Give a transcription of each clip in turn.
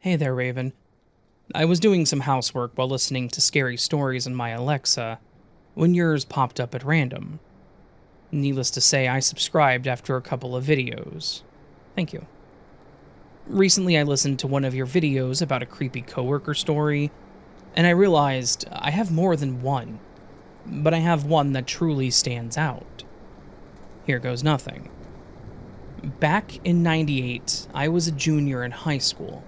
Hey there, Raven. I was doing some housework while listening to scary stories on my Alexa when yours popped up at random. Needless to say, I subscribed after a couple of videos. Thank you. Recently, I listened to one of your videos about a creepy coworker story, and I realized I have more than one, but I have one that truly stands out. Here goes nothing. Back in '98, I was a junior in high school.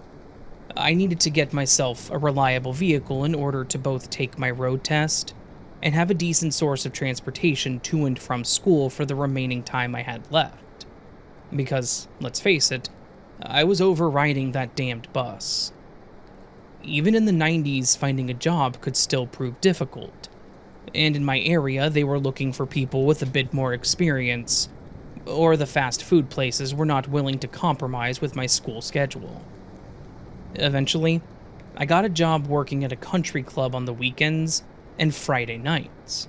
I needed to get myself a reliable vehicle in order to both take my road test and have a decent source of transportation to and from school for the remaining time I had left. Because, let's face it, I was overriding that damned bus. Even in the 90s, finding a job could still prove difficult, and in my area they were looking for people with a bit more experience, or the fast food places were not willing to compromise with my school schedule. Eventually, I got a job working at a country club on the weekends and Friday nights.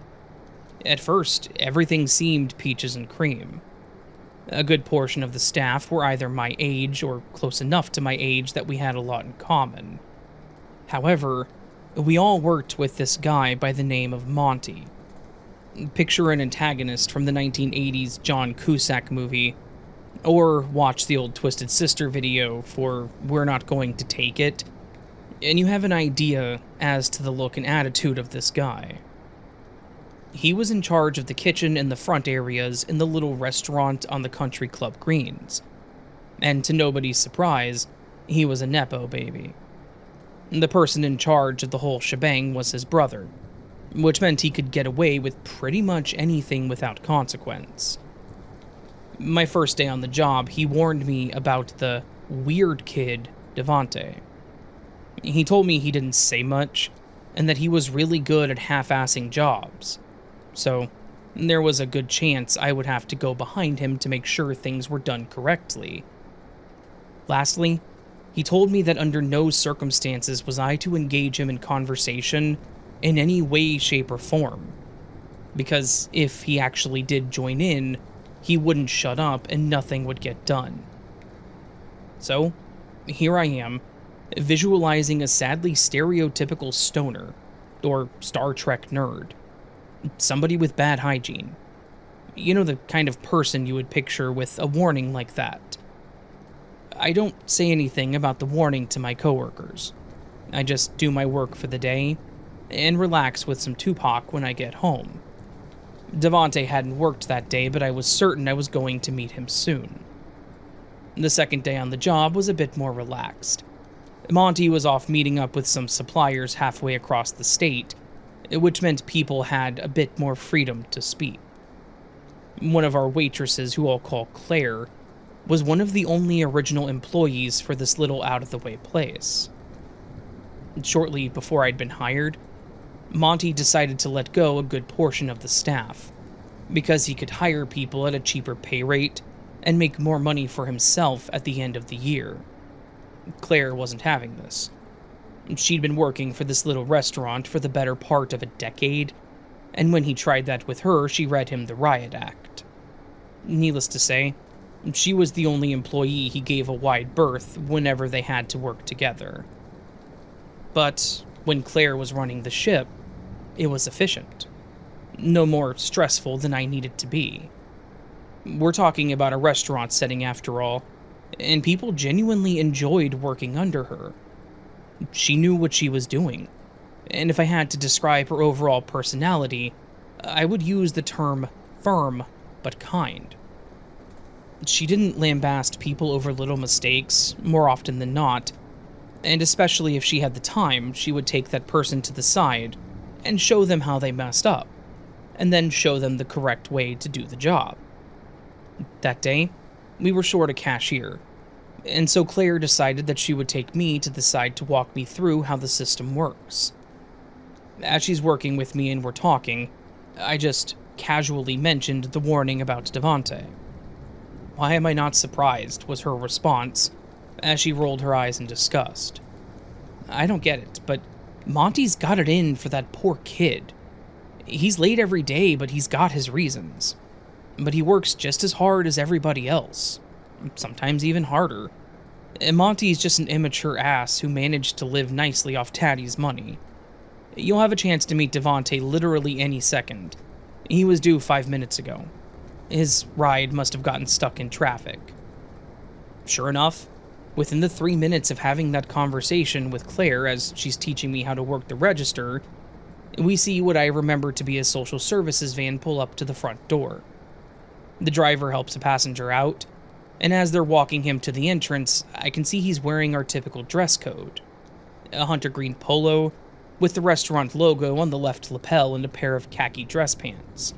At first, everything seemed peaches and cream. A good portion of the staff were either my age or close enough to my age that we had a lot in common. However, we all worked with this guy by the name of Monty. Picture an antagonist from the 1980s John Cusack movie, or watch the old Twisted Sister video for We're Not Going to Take It, and you have an idea as to the look and attitude of this guy. He was in charge of the kitchen and the front areas in the little restaurant on the country club greens, and to nobody's surprise, he was a Nepo baby. The person in charge of the whole shebang was his brother, which meant he could get away with pretty much anything without consequence. My first day on the job, he warned me about the weird kid, Devante. He told me he didn't say much, and that he was really good at half-assing jobs. So, there was a good chance I would have to go behind him to make sure things were done correctly. Lastly, he told me that under no circumstances was I to engage him in conversation in any way, shape, or form. Because if he actually did join in, he wouldn't shut up and nothing would get done. So, here I am, visualizing a sadly stereotypical stoner, or Star Trek nerd. Somebody with bad hygiene. You know, the kind of person you would picture with a warning like that. I don't say anything about the warning to my coworkers. I just do my work for the day, and relax with some Tupac when I get home. Devante hadn't worked that day, but I was certain I was going to meet him soon. The second day on the job was a bit more relaxed. Monty was off meeting up with some suppliers halfway across the state, which meant people had a bit more freedom to speak. One of our waitresses, who I'll call Claire, was one of the only original employees for this little out-of-the-way place. Shortly before I'd been hired, Monty decided to let go a good portion of the staff, because he could hire people at a cheaper pay rate and make more money for himself at the end of the year. Claire wasn't having this. She'd been working for this little restaurant for the better part of a decade, and when he tried that with her, she read him the riot act. Needless to say, she was the only employee he gave a wide berth whenever they had to work together. But when Claire was running the ship, it was efficient. No more stressful than I needed to be. We're talking about a restaurant setting after all, and people genuinely enjoyed working under her. She knew what she was doing, and if I had to describe her overall personality, I would use the term firm but kind. She didn't lambast people over little mistakes, more often than not, and especially if she had the time, she would take that person to the side and show them how they messed up, and then show them the correct way to do the job. That day, we were short a cashier, and so Claire decided that she would take me to the side to walk me through how the system works. As she's working with me and we're talking, I just casually mentioned the warning about Devante. "Why am I not surprised?" was her response, as she rolled her eyes in disgust. "I don't get it, but Monty's got it in for that poor kid. He's late every day, but he's got his reasons. But he works just as hard as everybody else, sometimes even harder. Monty's just an immature ass who managed to live nicely off Taddy's money. You'll have a chance to meet Devante literally any second. He was due 5 minutes ago. His ride must have gotten stuck in traffic. Sure enough, within the 3 minutes of having that conversation with Claire as she's teaching me how to work the register, we see what I remember to be a social services van pull up to the front door. The driver helps a passenger out, and as they're walking him to the entrance, I can see he's wearing our typical dress code. A hunter green polo, with the restaurant logo on the left lapel and a pair of khaki dress pants.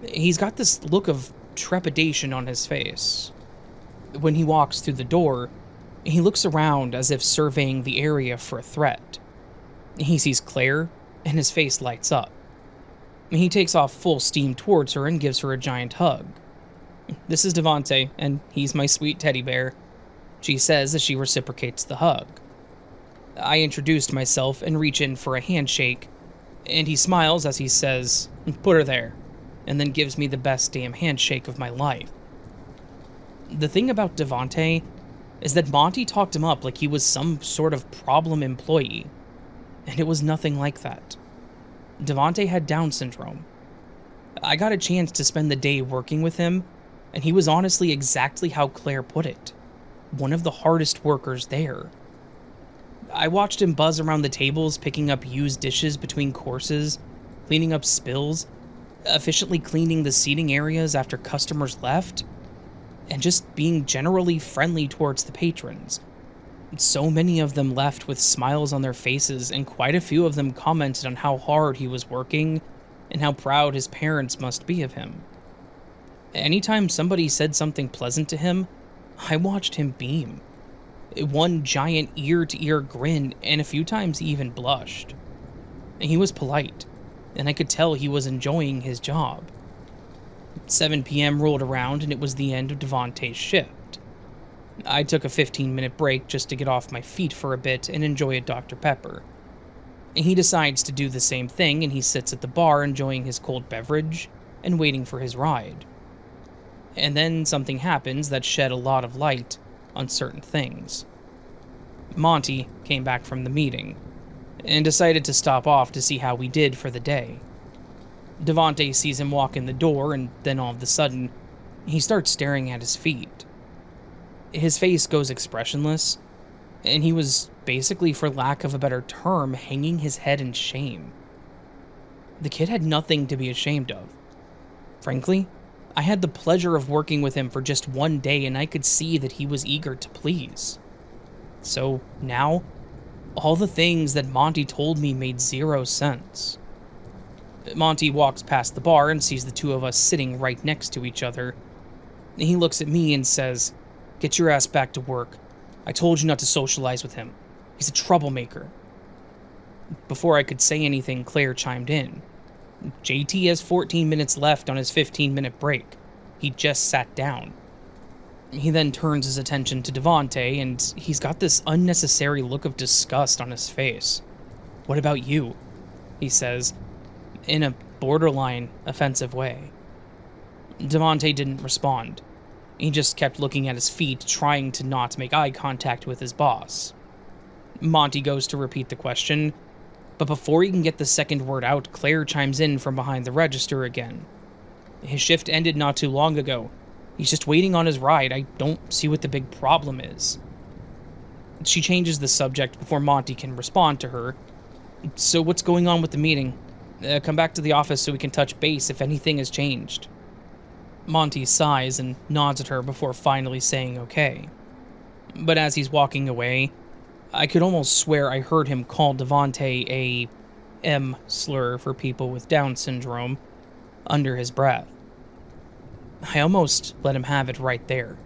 He's got this look of trepidation on his face. When he walks through the door, he looks around as if surveying the area for a threat. He sees Claire, and his face lights up. He takes off full steam towards her and gives her a giant hug. "This is Devante, and he's my sweet teddy bear," she says as she reciprocates the hug. I introduced myself and reach in for a handshake, and he smiles as he says, "Put her there," and then gives me the best damn handshake of my life. The thing about Devante is that Monty talked him up like he was some sort of problem employee, and it was nothing like that. Devante had Down syndrome. I got a chance to spend the day working with him, and he was honestly exactly how Claire put it, one of the hardest workers there. I watched him buzz around the tables, picking up used dishes between courses, cleaning up spills, efficiently cleaning the seating areas after customers left, and just being generally friendly towards the patrons. So many of them left with smiles on their faces, and quite a few of them commented on how hard he was working and how proud his parents must be of him. Anytime somebody said something pleasant to him, I watched him beam. One giant ear-to-ear grin, and a few times he even blushed. He was polite, and I could tell he was enjoying his job. 7 p.m. rolled around, and it was the end of Devante's shift. I took a 15-minute break just to get off my feet for a bit and enjoy a Dr. Pepper. He decides to do the same thing, and he sits at the bar enjoying his cold beverage and waiting for his ride. And then something happens that shed a lot of light on certain things. Monty came back from the meeting and decided to stop off to see how we did for the day. Devante sees him walk in the door, and then all of a sudden, he starts staring at his feet. His face goes expressionless, and he was basically, for lack of a better term, hanging his head in shame. The kid had nothing to be ashamed of. Frankly, I had the pleasure of working with him for just one day, and I could see that he was eager to please. So now, all the things that Monty told me made zero sense. Monty walks past the bar and sees the two of us sitting right next to each other. He looks at me and says, "Get your ass back to work. I told you not to socialize with him. He's a troublemaker." Before I could say anything, Claire chimed in. "JT has 14 minutes left on his 15-minute break. He just sat down." He then turns his attention to Devante, and he's got this unnecessary look of disgust on his face. "What about you?" he says, in a borderline offensive way. Devante didn't respond. He just kept looking at his feet, trying to not make eye contact with his boss. Monty goes to repeat the question, but before he can get the second word out, Claire chimes in from behind the register again. "His shift ended not too long ago. He's just waiting on his ride. I don't see what the big problem is." She changes the subject before Monty can respond to her. "So what's going on with the meeting? Come back to the office so we can touch base if anything has changed." Monty sighs and nods at her before finally saying okay. But as he's walking away, I could almost swear I heard him call Devante a M slur for people with Down syndrome under his breath. I almost let him have it right there,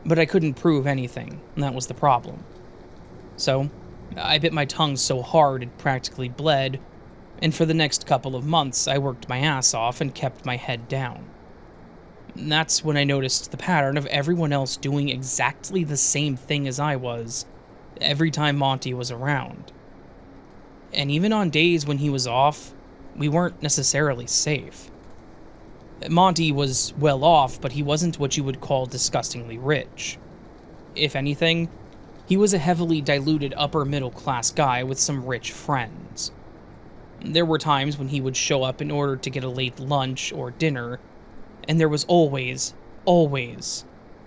but I couldn't prove anything, and that was the problem. So, I bit my tongue so hard it practically bled, and for the next couple of months I worked my ass off and kept my head down. That's when I noticed the pattern of everyone else doing exactly the same thing as I was, every time Monty was around. And even on days when he was off, we weren't necessarily safe. Monty was well off, but he wasn't what you would call disgustingly rich. If anything, He was a heavily diluted upper middle class guy with some rich friends. There were times when he would show up in order to get a late lunch or dinner, and there was always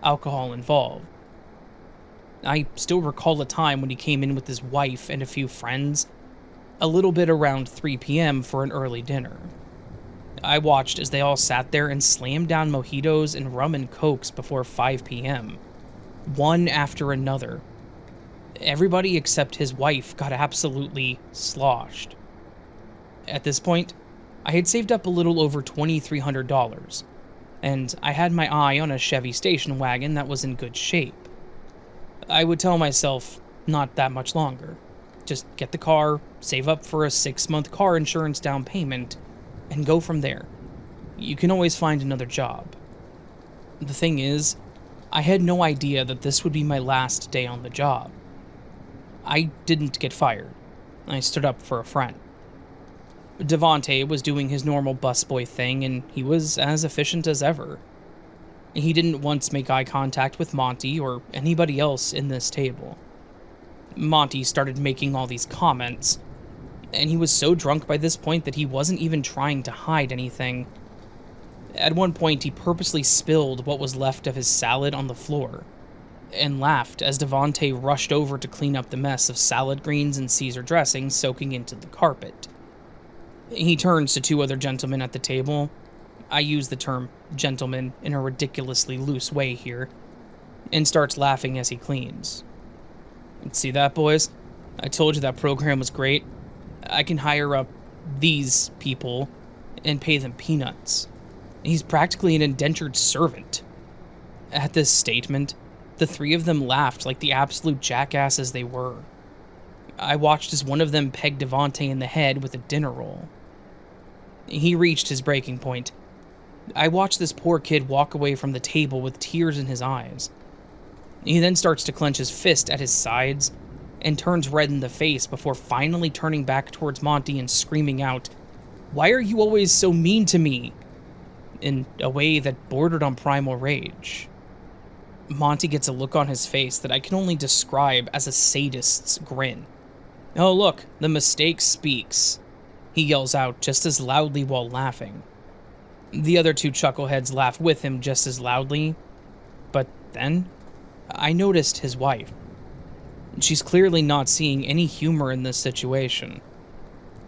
alcohol involved. I still recall a time when he came in with his wife and a few friends, a little bit around 3 p.m. for an early dinner. I watched as they all sat there and slammed down mojitos and rum and cokes before 5 p.m., one after another. Everybody except his wife got absolutely sloshed. At this point, I had saved up a little over $2,300, and I had my eye on a Chevy station wagon that was in good shape. I would tell myself, not that much longer. Just get the car, save up for a 6-month car insurance down payment, and go from there. You can always find another job. The thing is, I had no idea that this would be my last day on the job. I didn't get fired. I stood up for a friend. Devontae was doing his normal busboy thing, and he was as efficient as ever. He didn't once make eye contact with Monty or anybody else in this table. Monty started making all these comments, and he was so drunk by this point that he wasn't even trying to hide anything. At one point, he purposely spilled what was left of his salad on the floor, and laughed as Devontae rushed over to clean up the mess of salad greens and Caesar dressing soaking into the carpet. He turns to 2 other gentlemen at the table. I use the term gentleman in a ridiculously loose way here, and starts laughing as he cleans. See that, boys? I told you that program was great. I can hire up these people and pay them peanuts. He's practically an indentured servant. At this statement, the 3 of them laughed like the absolute jackasses they were. I watched as one of them pegged Devontae in the head with a dinner roll. He reached his breaking point. I watched this poor kid walk away from the table with tears in his eyes. He then starts to clench his fist at his sides and turns red in the face before finally turning back towards Monty and screaming out, "Why are you always so mean to me?" in a way that bordered on primal rage. Monty gets a look on his face that I can only describe as a sadist's grin. "Oh look, the mistake speaks," he yells out just as loudly while laughing. The other 2 chuckleheads laugh with him just as loudly, but then I noticed his wife. She's clearly not seeing any humor in this situation.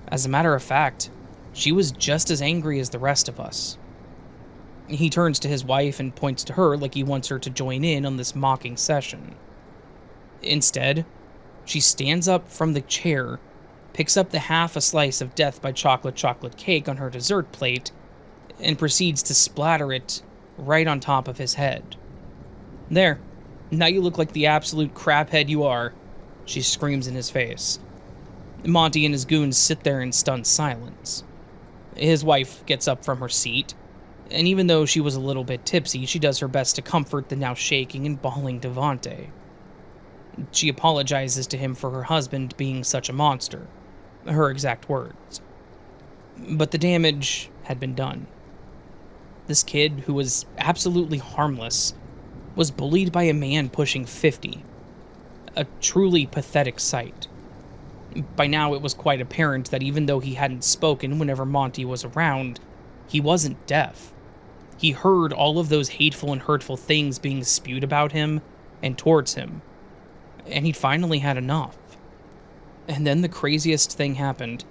As a matter of fact, she was just as angry as the rest of us. He turns to his wife and points to her like he wants her to join in on this mocking session. Instead, she stands up from the chair, picks up the half a slice of Death by chocolate cake on her dessert plate, and proceeds to splatter it right on top of his head. "There, now you look like the absolute craphead you are," she screams in his face. Monty and his goons sit there in stunned silence. His wife gets up from her seat, and even though she was a little bit tipsy, she does her best to comfort the now shaking and bawling Devontae. She apologizes to him for her husband being such a monster, her exact words. But the damage had been done. This kid, who was absolutely harmless, was bullied by a man pushing 50. A truly pathetic sight. By now it was quite apparent that even though he hadn't spoken whenever Monty was around, he wasn't deaf. He heard all of those hateful and hurtful things being spewed about him and towards him. And he'd finally had enough. And then the craziest thing happened.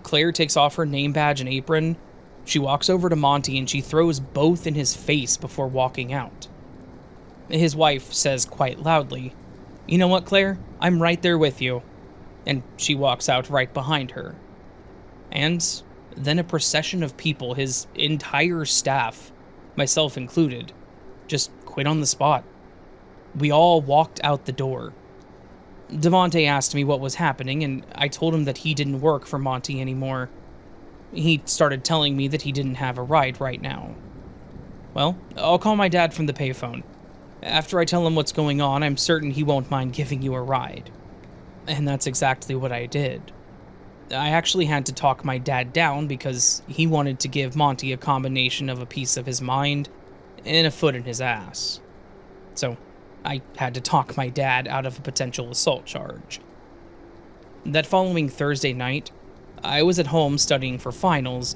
Claire takes off her name badge and apron. She walks over to Monty and she throws both in his face before walking out. His wife says quite loudly, "You know what, Claire? I'm right there with you." And she walks out right behind her. And then a procession of people, his entire staff, myself included, just quit on the spot. We all walked out the door. Devontae asked me what was happening, and I told him that he didn't work for Monty anymore. He started telling me that he didn't have a ride right now. Well, I'll call my dad from the payphone. After I tell him what's going on, I'm certain he won't mind giving you a ride. And that's exactly what I did. I actually had to talk my dad down because he wanted to give Monty a combination of a piece of his mind and a foot in his ass. So, I had to talk my dad out of a potential assault charge. That following Thursday night, I was at home studying for finals,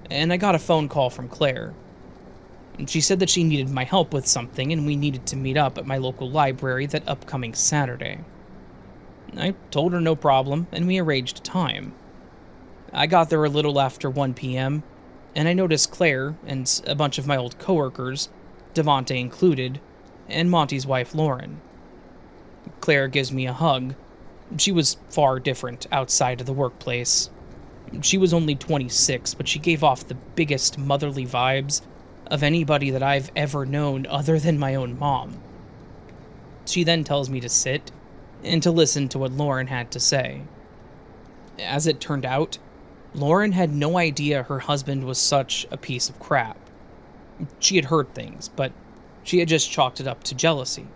and I got a phone call from Claire. She said that she needed my help with something and we needed to meet up at my local library that upcoming Saturday. I told her no problem, and we arranged a time. I got there a little after 1 p.m., and I noticed Claire and a bunch of my old coworkers, Devontae included, and Monty's wife Lauren. Claire gives me a hug. She was far different outside of the workplace. She was only 26, but she gave off the biggest motherly vibes of anybody that I've ever known other than my own mom. She then tells me to sit and to listen to what Lauren had to say. As it turned out, Lauren had no idea her husband was such a piece of crap. She had heard things, but she had just chalked it up to jealousy.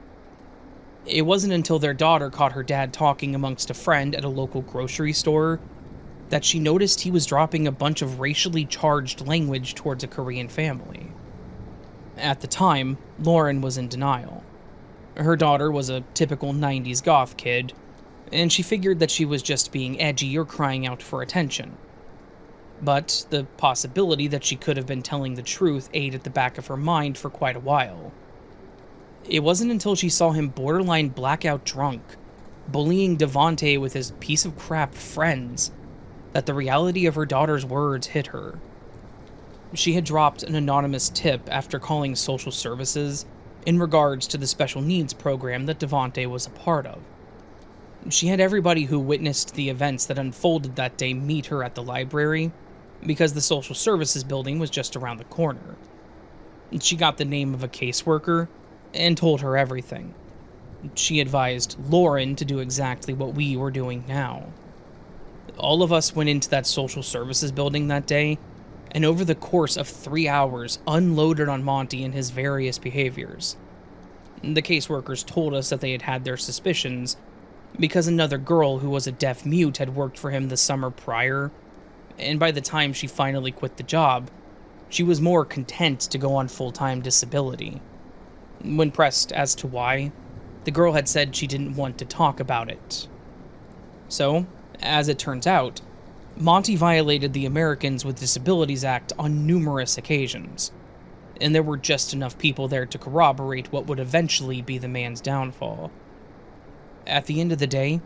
It wasn't until their daughter caught her dad talking amongst a friend at a local grocery store that she noticed he was dropping a bunch of racially charged language towards a Korean family. At the time, Lauren was in denial. Her daughter was a typical 90s goth kid, and she figured that she was just being edgy or crying out for attention. But the possibility that she could have been telling the truth ate at the back of her mind for quite a while. It wasn't until she saw him borderline blackout drunk, bullying Devontae with his piece of crap friends, that the reality of her daughter's words hit her. She had dropped an anonymous tip after calling social services in regards to the special needs program that Devontae was a part of. She had everybody who witnessed the events that unfolded that day meet her at the library, because the social services building was just around the corner. She got the name of a caseworker and told her everything. She advised Lauren to do exactly what we were doing now. All of us went into that social services building that day, and over the course of 3 hours unloaded on Monty and his various behaviors. The caseworkers told us that they had had their suspicions because another girl who was a deaf mute had worked for him the summer prior, and by the time she finally quit the job, she was more content to go on full-time disability. When pressed as to why, the girl had said she didn't want to talk about it. So, as it turns out, Monty violated the Americans with Disabilities Act on numerous occasions, and there were just enough people there to corroborate what would eventually be the man's downfall. At the end of the day,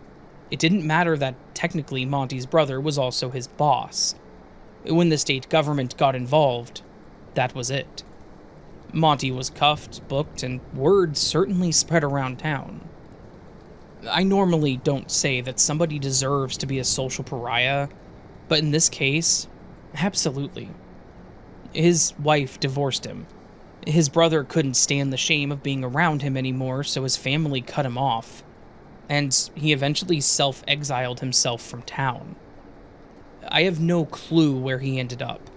it didn't matter that technically Monty's brother was also his boss. When the state government got involved, that was it. Monty was cuffed, booked, and word certainly spread around town. I normally don't say that somebody deserves to be a social pariah, but in this case, absolutely. His wife divorced him. His brother couldn't stand the shame of being around him anymore, so his family cut him off, and he eventually self-exiled himself from town. I have no clue where he ended up.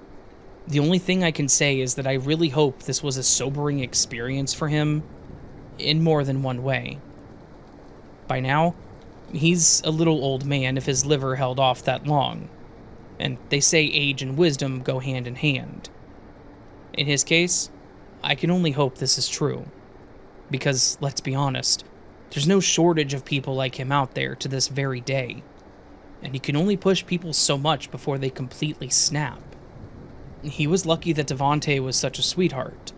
The only thing I can say is that I really hope this was a sobering experience for him in more than one way. By now, he's a little old man if his liver held off that long, and they say age and wisdom go hand in hand. In his case, I can only hope this is true, because let's be honest, there's no shortage of people like him out there to this very day, and he can only push people so much before they completely snap. He was lucky that Devontae was such a sweetheart.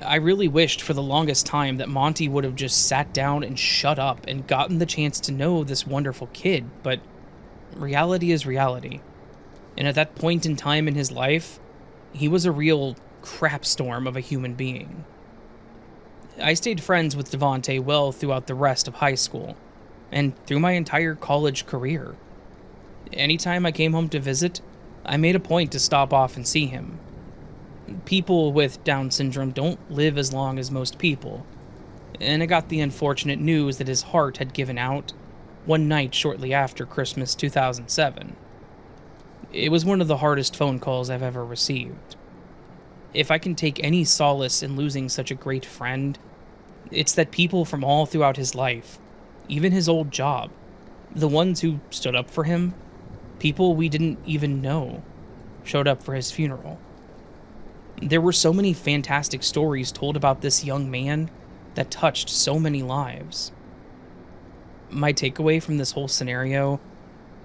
I really wished for the longest time that Monty would have just sat down and shut up and gotten the chance to know this wonderful kid, but reality is reality. And at that point in time in his life, he was a real crapstorm of a human being. I stayed friends with Devontae well throughout the rest of high school, and through my entire college career. Anytime I came home to visit, I made a point to stop off and see him. People with Down syndrome don't live as long as most people, and I got the unfortunate news that his heart had given out one night shortly after Christmas 2007. It was one of the hardest phone calls I've ever received. If I can take any solace in losing such a great friend, it's that people from all throughout his life, even his old job, the ones who stood up for him, people we didn't even know, showed up for his funeral. There were so many fantastic stories told about this young man that touched so many lives. My takeaway from this whole scenario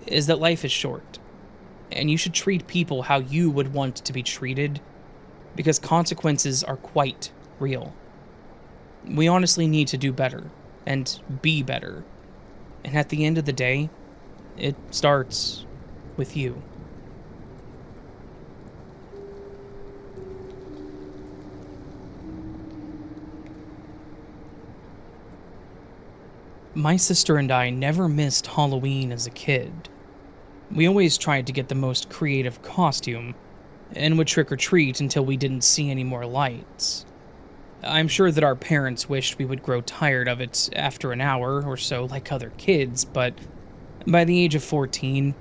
is that life is short, and you should treat people how you would want to be treated, because consequences are quite real. We honestly need to do better, and be better, and at the end of the day, it starts with you. My sister and I never missed Halloween as a kid. We always tried to get the most creative costume, and would trick-or-treat until we didn't see any more lights. I'm sure that our parents wished we would grow tired of it after an hour or so like other kids, but by the age of 14,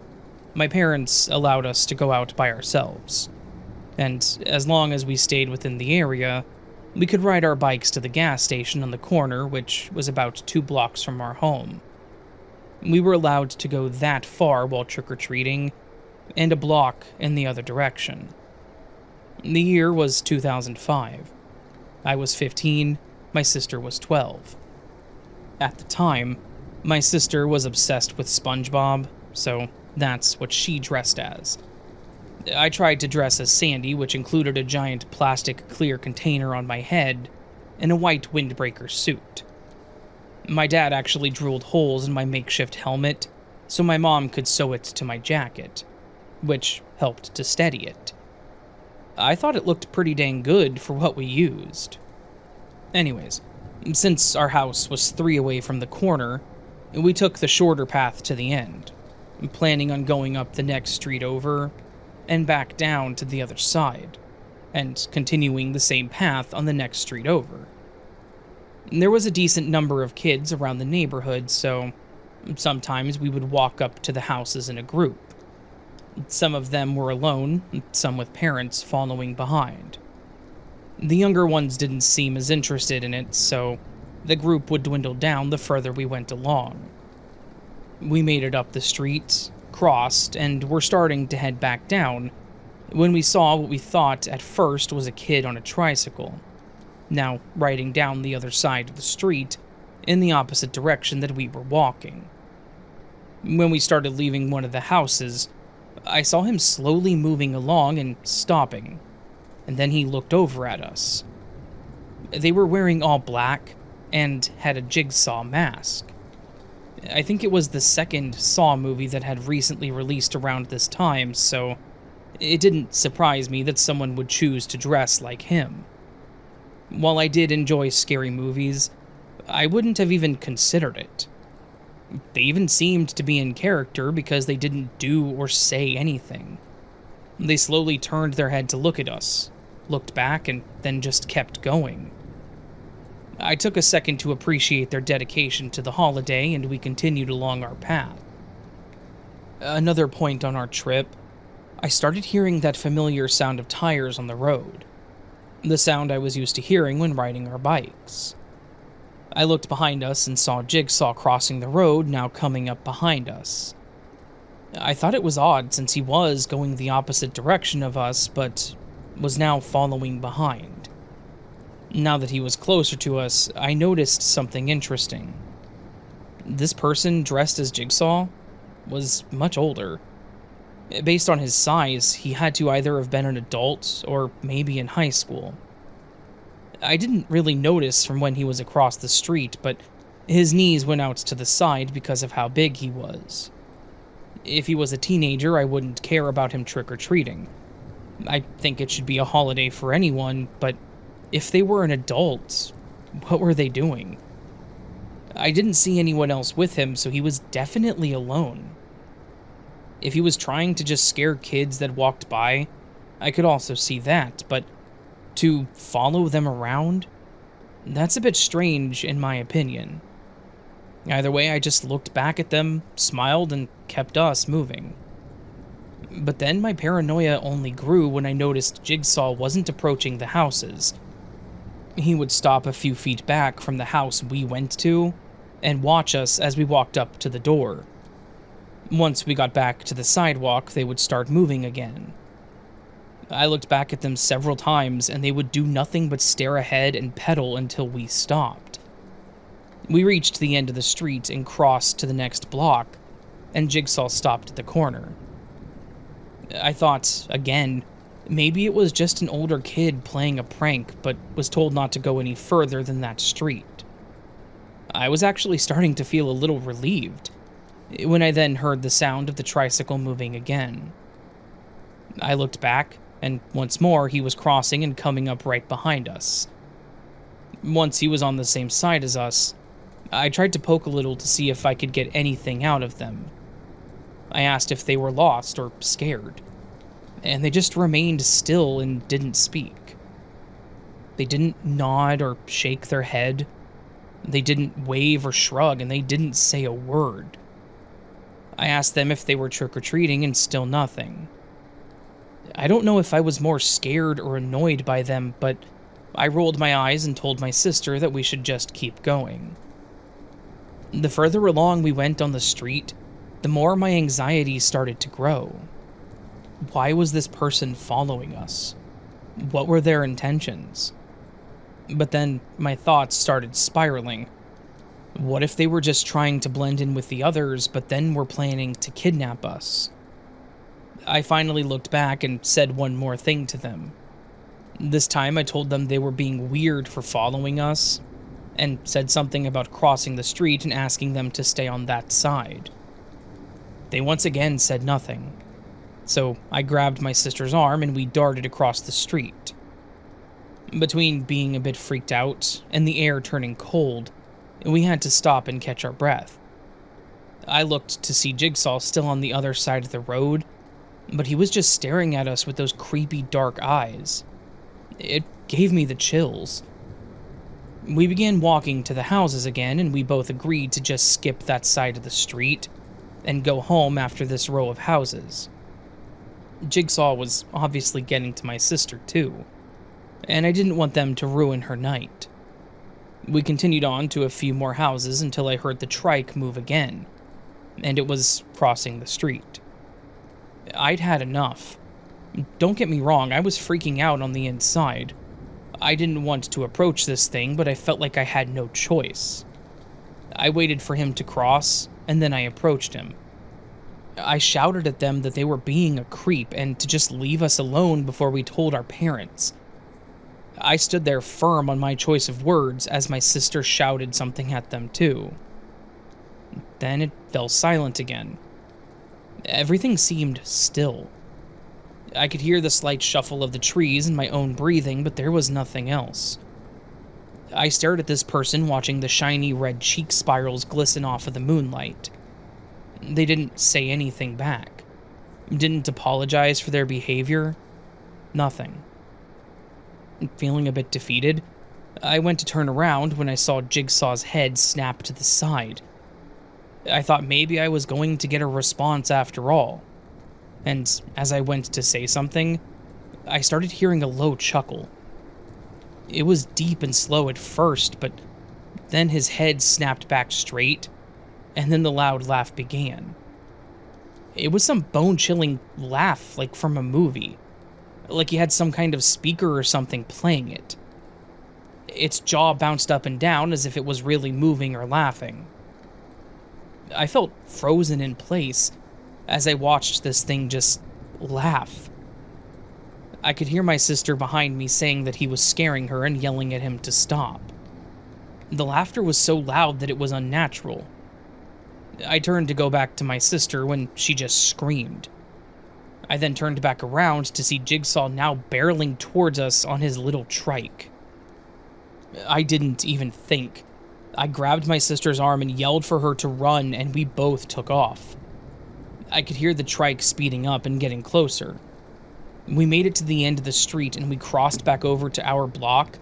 my parents allowed us to go out by ourselves. And as long as we stayed within the area, we could ride our bikes to the gas station on the corner, which was about 2 blocks from our home. We were allowed to go that far while trick-or-treating, and a block in the other direction. The year was 2005. I was 15, my sister was 12. At the time, my sister was obsessed with SpongeBob, so that's what she dressed as. I tried to dress as Sandy, which included a giant plastic clear container on my head and a white windbreaker suit. My dad actually drilled holes in my makeshift helmet so my mom could sew it to my jacket, which helped to steady it. I thought it looked pretty dang good for what we used. Anyways, since our house was 3 away from the corner, we took the shorter path to the end, planning on going up the next street over and back down to the other side, and continuing the same path on the next street over. There was a decent number of kids around the neighborhood, so sometimes we would walk up to the houses in a group. Some of them were alone, some with parents following behind. The younger ones didn't seem as interested in it, so the group would dwindle down the further we went along. We made it up the street, crossed, and were starting to head back down when we saw what we thought at first was a kid on a tricycle, now riding down the other side of the street in the opposite direction that we were walking. When we started leaving one of the houses, I saw him slowly moving along and stopping, and then he looked over at us. They were wearing all black and had a Jigsaw mask. I think it was the second Saw movie that had recently released around this time, so it didn't surprise me that someone would choose to dress like him. While I did enjoy scary movies, I wouldn't have even considered it. They even seemed to be in character because they didn't do or say anything. They slowly turned their head to look at us, looked back, and then just kept going. I took a second to appreciate their dedication to the holiday, and we continued along our path. Another point on our trip, I started hearing that familiar sound of tires on the road, the sound I was used to hearing when riding our bikes. I looked behind us and saw Jigsaw crossing the road, now coming up behind us. I thought it was odd since he was going the opposite direction of us, but was now following behind. Now that he was closer to us, I noticed something interesting. This person dressed as Jigsaw was much older. Based on his size, he had to either have been an adult or maybe in high school. I didn't really notice from when he was across the street, but his knees went out to the side because of how big he was. If he was a teenager, I wouldn't care about him trick-or-treating. I think it should be a holiday for anyone, but if they were an adult, what were they doing? I didn't see anyone else with him, so he was definitely alone. If he was trying to just scare kids that walked by, I could also see that, but to follow them around? That's a bit strange, in my opinion. Either way, I just looked back at them, smiled, and kept us moving. But then my paranoia only grew when I noticed Jigsaw wasn't approaching the houses. He would stop a few feet back from the house we went to and watch us as we walked up to the door. Once we got back to the sidewalk, they would start moving again. I looked back at them several times, and they would do nothing but stare ahead and pedal until we stopped. We reached the end of the street and crossed to the next block, and Jigsaw stopped at the corner. I thought, again, maybe it was just an older kid playing a prank, but was told not to go any further than that street. I was actually starting to feel a little relieved, when I then heard the sound of the tricycle moving again. I looked back, and once more he was crossing and coming up right behind us. Once he was on the same side as us, I tried to poke a little to see if I could get anything out of them. I asked if they were lost or scared, and they just remained still and didn't speak. They didn't nod or shake their head. They didn't wave or shrug, and they didn't say a word. I asked them if they were trick-or-treating, and still nothing. I don't know if I was more scared or annoyed by them, but I rolled my eyes and told my sister that we should just keep going. The further along we went on the street, the more my anxiety started to grow. Why was this person following us? What were their intentions? But then my thoughts started spiraling. What if they were just trying to blend in with the others, but then were planning to kidnap us? I finally looked back and said one more thing to them. This time I told them they were being weird for following us, and said something about crossing the street and asking them to stay on that side. They once again said nothing, so I grabbed my sister's arm and we darted across the street. Between being a bit freaked out and the air turning cold, we had to stop and catch our breath. I looked to see Jigsaw still on the other side of the road, but he was just staring at us with those creepy dark eyes. It gave me the chills. We began walking to the houses again, and we both agreed to just skip that side of the street and go home after this row of houses. Jigsaw was obviously getting to my sister too, and I didn't want them to ruin her night. We continued on to a few more houses until I heard the trike move again, and it was crossing the street. I'd had enough. Don't get me wrong, I was freaking out on the inside. I didn't want to approach this thing, but I felt like I had no choice. I waited for him to cross, and then I approached him. I shouted at them that they were being a creep and to just leave us alone before we told our parents. I stood there firm on my choice of words as my sister shouted something at them too. Then it fell silent again. Everything seemed still. I could hear the slight shuffle of the trees and my own breathing, but there was nothing else. I stared at this person, watching the shiny red cheek spirals glisten off of the moonlight. They didn't say anything back. Didn't apologize for their behavior. Nothing. Feeling a bit defeated, I went to turn around when I saw Jigsaw's head snap to the side. I thought maybe I was going to get a response after all. And as I went to say something, I started hearing a low chuckle. It was deep and slow at first, but then his head snapped back straight, and then the loud laugh began. It was some bone-chilling laugh, like from a movie. Like he had some kind of speaker or something playing it. Its jaw bounced up and down as if it was really moving or laughing. I felt frozen in place as I watched this thing just laugh. I could hear my sister behind me saying that he was scaring her and yelling at him to stop. The laughter was so loud that it was unnatural. I turned to go back to my sister when she just screamed. I then turned back around to see Jigsaw now barreling towards us on his little trike. I didn't even think. I grabbed my sister's arm and yelled for her to run, and we both took off. I could hear the trike speeding up and getting closer. We made it to the end of the street and we crossed back over to our block.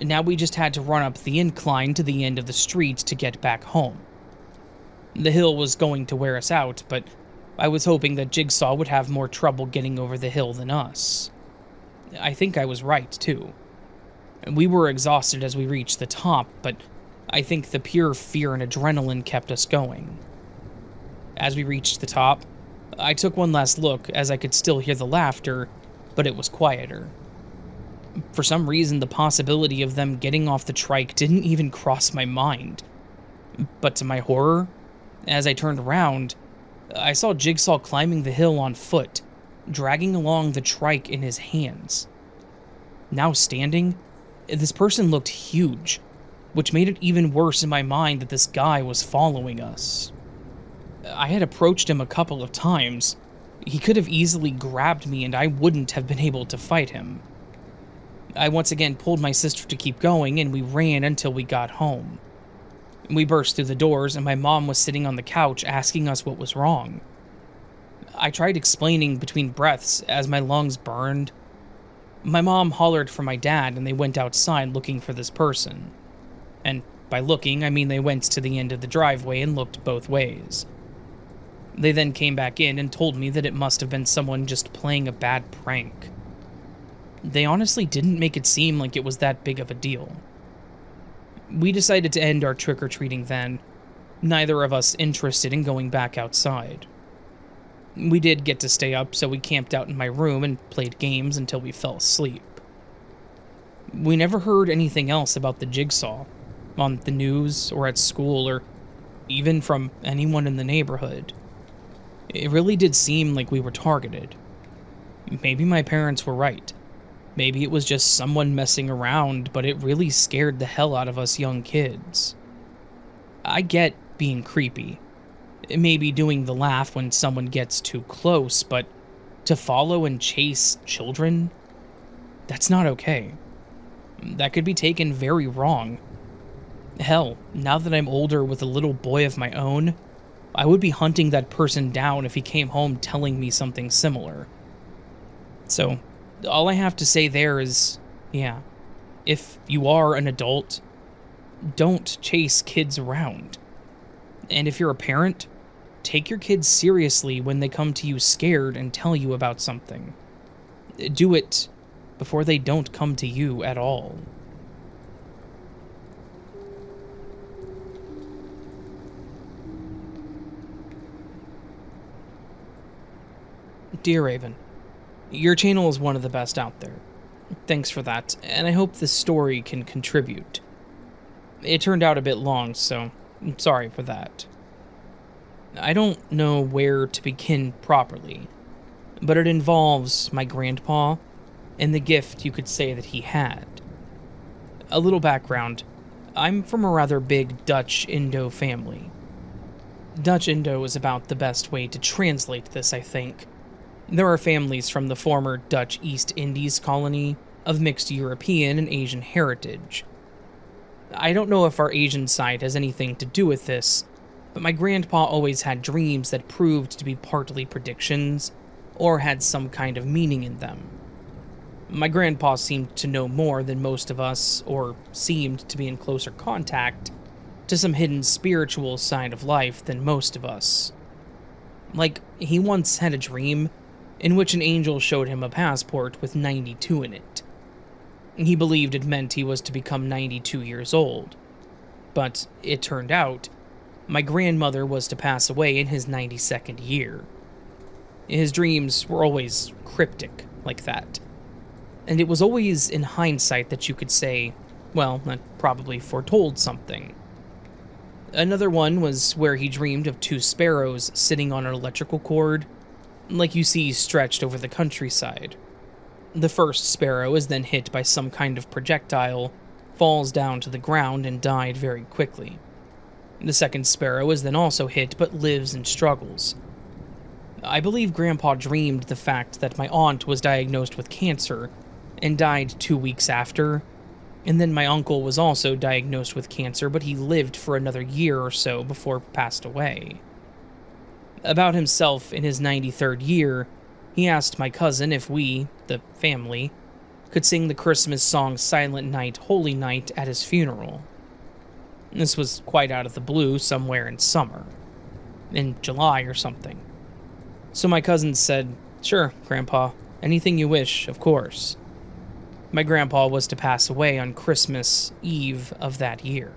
Now we just had to run up the incline to the end of the street to get back home. The hill was going to wear us out, but I was hoping that Jigsaw would have more trouble getting over the hill than us. I think I was right, too. We were exhausted as we reached the top, but I think the pure fear and adrenaline kept us going. As we reached the top, I took one last look as I could still hear the laughter, but it was quieter. For some reason, the possibility of them getting off the trike didn't even cross my mind. But to my horror, as I turned around, I saw Jigsaw climbing the hill on foot, dragging along the trike in his hands. Now standing, this person looked huge, which made it even worse in my mind that this guy was following us. I had approached him a couple of times. He could have easily grabbed me and I wouldn't have been able to fight him. I once again pulled my sister to keep going and we ran until we got home. We burst through the doors and my mom was sitting on the couch asking us what was wrong. I tried explaining between breaths as my lungs burned. My mom hollered for my dad and they went outside looking for this person. And by looking, I mean they went to the end of the driveway and looked both ways. They then came back in and told me that it must have been someone just playing a bad prank. They honestly didn't make it seem like it was that big of a deal. We decided to end our trick-or-treating then, neither of us interested in going back outside. We did get to stay up, so we camped out in my room and played games until we fell asleep. We never heard anything else about the Jigsaw, on the news or at school or even from anyone in the neighborhood. It really did seem like we were targeted. Maybe my parents were right. Maybe it was just someone messing around, but it really scared the hell out of us young kids. I get being creepy. Maybe doing the laugh when someone gets too close, but to follow and chase children? That's not okay. That could be taken very wrong. Hell, now that I'm older with a little boy of my own, I would be hunting that person down if he came home telling me something similar. So, all I have to say there is, yeah, if you are an adult, don't chase kids around. And if you're a parent, take your kids seriously when they come to you scared and tell you about something. Do it before they don't come to you at all. Dear Raven, your channel is one of the best out there. Thanks for that, and I hope this story can contribute. It turned out a bit long, so I'm sorry for that. I don't know where to begin properly, but it involves my grandpa and the gift you could say that he had. A little background. I'm from a rather big Dutch Indo family. Dutch Indo is about the best way to translate this, I think. There are families from the former Dutch East Indies colony of mixed European and Asian heritage. I don't know if our Asian side has anything to do with this, but my grandpa always had dreams that proved to be partly predictions, or had some kind of meaning in them. My grandpa seemed to know more than most of us, or seemed to be in closer contact to some hidden spiritual side of life than most of us. Like, he once had a dream in which an angel showed him a passport with 92 in it. He believed it meant he was to become 92 years old. But it turned out, my grandmother was to pass away in his 92nd year. His dreams were always cryptic like that. And it was always in hindsight that you could say, well, that probably foretold something. Another one was where he dreamed of two sparrows sitting on an electrical cord, like you see stretched over the countryside. The first sparrow is then hit by some kind of projectile, falls down to the ground, and died very quickly. The second sparrow is then also hit but lives and struggles. I believe Grandpa dreamed the fact that my aunt was diagnosed with cancer and died 2 weeks after, and then my uncle was also diagnosed with cancer, but he lived for another year or so before passed away. About himself in his 93rd year, he asked my cousin if we, the family, could sing the Christmas song Silent Night, Holy Night at his funeral. This was quite out of the blue somewhere in summer. In July or something. So my cousin said, "Sure, Grandpa, anything you wish, of course." My grandpa was to pass away on Christmas Eve of that year.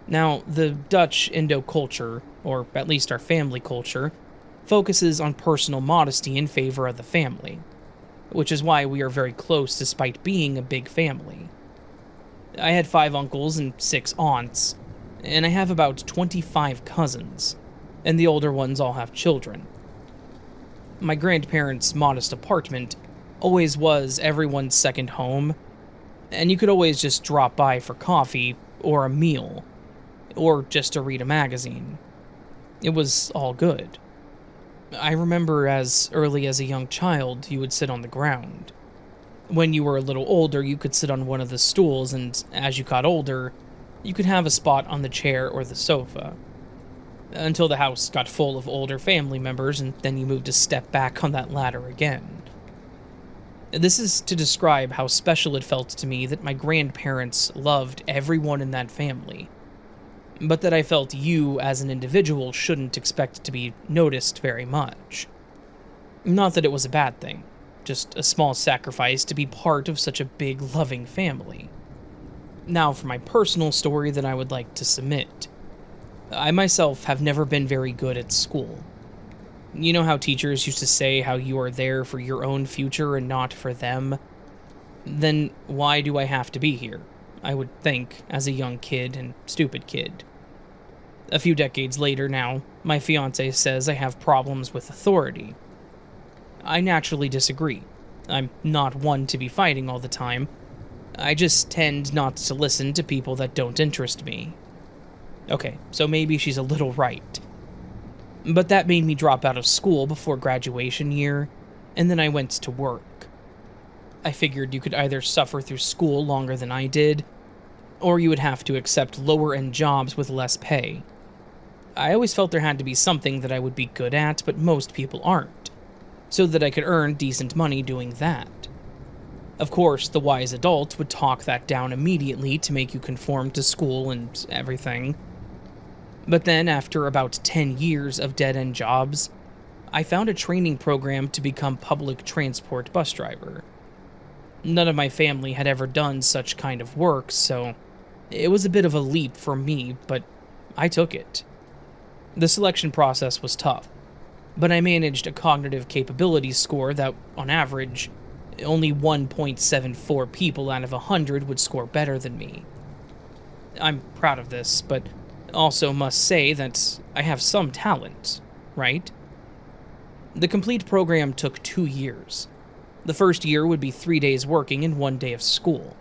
Now, the Dutch Indo culture, or at least our family culture, focuses on personal modesty in favor of the family, which is why we are very close despite being a big family. I had 5 uncles and 6 aunts, and I have about 25 cousins, and the older ones all have children. My grandparents' modest apartment always was everyone's second home, and you could always just drop by for coffee or a meal, or just to read a magazine. It was all good. I remember as early as a young child, you would sit on the ground. When you were a little older, you could sit on one of the stools, and as you got older, you could have a spot on the chair or the sofa. Until the house got full of older family members, and then you moved a step back on that ladder again. This is to describe how special it felt to me that my grandparents loved everyone in that family, but that I felt you as an individual shouldn't expect to be noticed very much. Not that it was a bad thing, just a small sacrifice to be part of such a big, loving family. Now for my personal story that I would like to submit. I myself have never been very good at school. You know how teachers used to say how you are there for your own future and not for them? Then why do I have to be here? I would think, as a young kid and stupid kid. A few decades later now, my fiancé says I have problems with authority. I naturally disagree. I'm not one to be fighting all the time. I just tend not to listen to people that don't interest me. Okay, so maybe she's a little right. But that made me drop out of school before graduation year, and then I went to work. I figured you could either suffer through school longer than I did, or you would have to accept lower-end jobs with less pay. I always felt there had to be something that I would be good at, but most people aren't, so that I could earn decent money doing that. Of course, the wise adult would talk that down immediately to make you conform to school and everything. But then, after about 10 years of dead-end jobs, I found a training program to become public transport bus driver. None of my family had ever done such kind of work, so it was a bit of a leap for me, but I took it. The selection process was tough, but I managed a cognitive capability score that, on average, only 1.74 people out of 100 would score better than me. I'm proud of this, but also must say that I have some talent, right? The complete program took 2 years. The first year would be 3 days working and 1 day of school.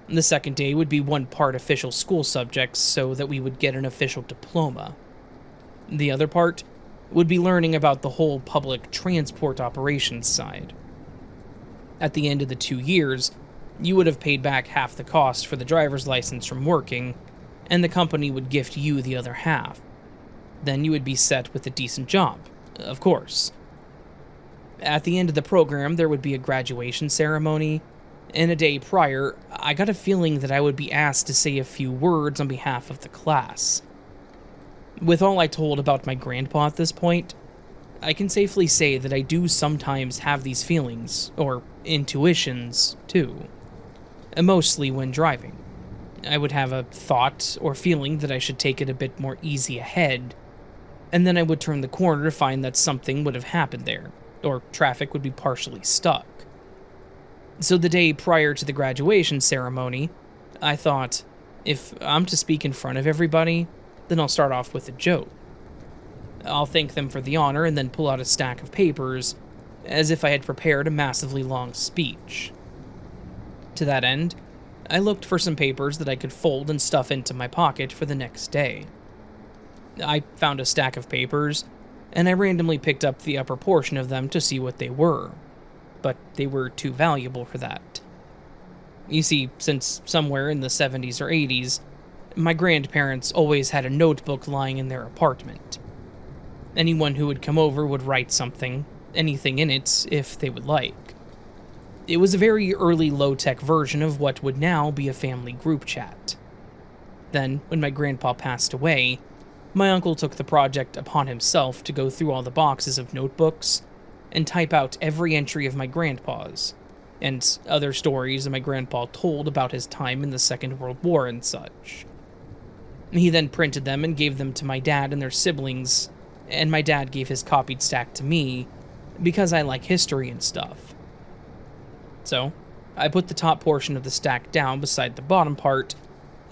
The second day would be 1 part official school subjects so that we would get an official diploma. The other part would be learning about the whole public transport operations side. At the end of the 2 years, you would have paid back half the cost for the driver's license from working, and the company would gift you the other half. Then you would be set with a decent job, of course. At the end of the program, there would be a graduation ceremony, and a day prior, I got a feeling that I would be asked to say a few words on behalf of the class. With all I told about my grandpa at this point, I can safely say that I do sometimes have these feelings, or intuitions, too. Mostly when driving. I would have a thought or feeling that I should take it a bit more easy ahead, and then I would turn the corner to find that something would have happened there, or traffic would be partially stuck. So the day prior to the graduation ceremony, I thought, if I'm to speak in front of everybody, then I'll start off with a joke. I'll thank them for the honor and then pull out a stack of papers, as if I had prepared a massively long speech. To that end, I looked for some papers that I could fold and stuff into my pocket for the next day. I found a stack of papers, and I randomly picked up the upper portion of them to see what they were, but they were too valuable for that. You see, since somewhere in the 70s or 80s, my grandparents always had a notebook lying in their apartment. Anyone who would come over would write something, anything in it, if they would like. It was a very early low-tech version of what would now be a family group chat. Then, when my grandpa passed away, my uncle took the project upon himself to go through all the boxes of notebooks and type out every entry of my grandpa's, and other stories that my grandpa told about his time in the Second World War and such. He then printed them and gave them to my dad and their siblings, and my dad gave his copied stack to me, because I like history and stuff. So, I put the top portion of the stack down beside the bottom part,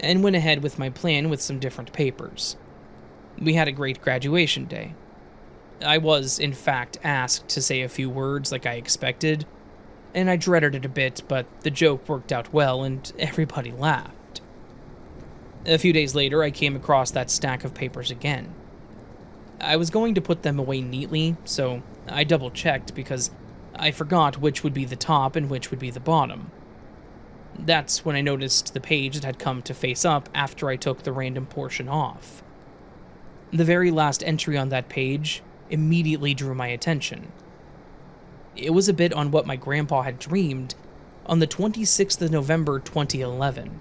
and went ahead with my plan with some different papers. We had a great graduation day. I was, in fact, asked to say a few words like I expected, and I dreaded it a bit, but the joke worked out well and everybody laughed. A few days later, I came across that stack of papers again. I was going to put them away neatly, so I double-checked because I forgot which would be the top and which would be the bottom. That's when I noticed the page that had come to face up after I took the random portion off. The very last entry on that page immediately drew my attention. It was a bit on what my grandpa had dreamed on the 26th of November 2011,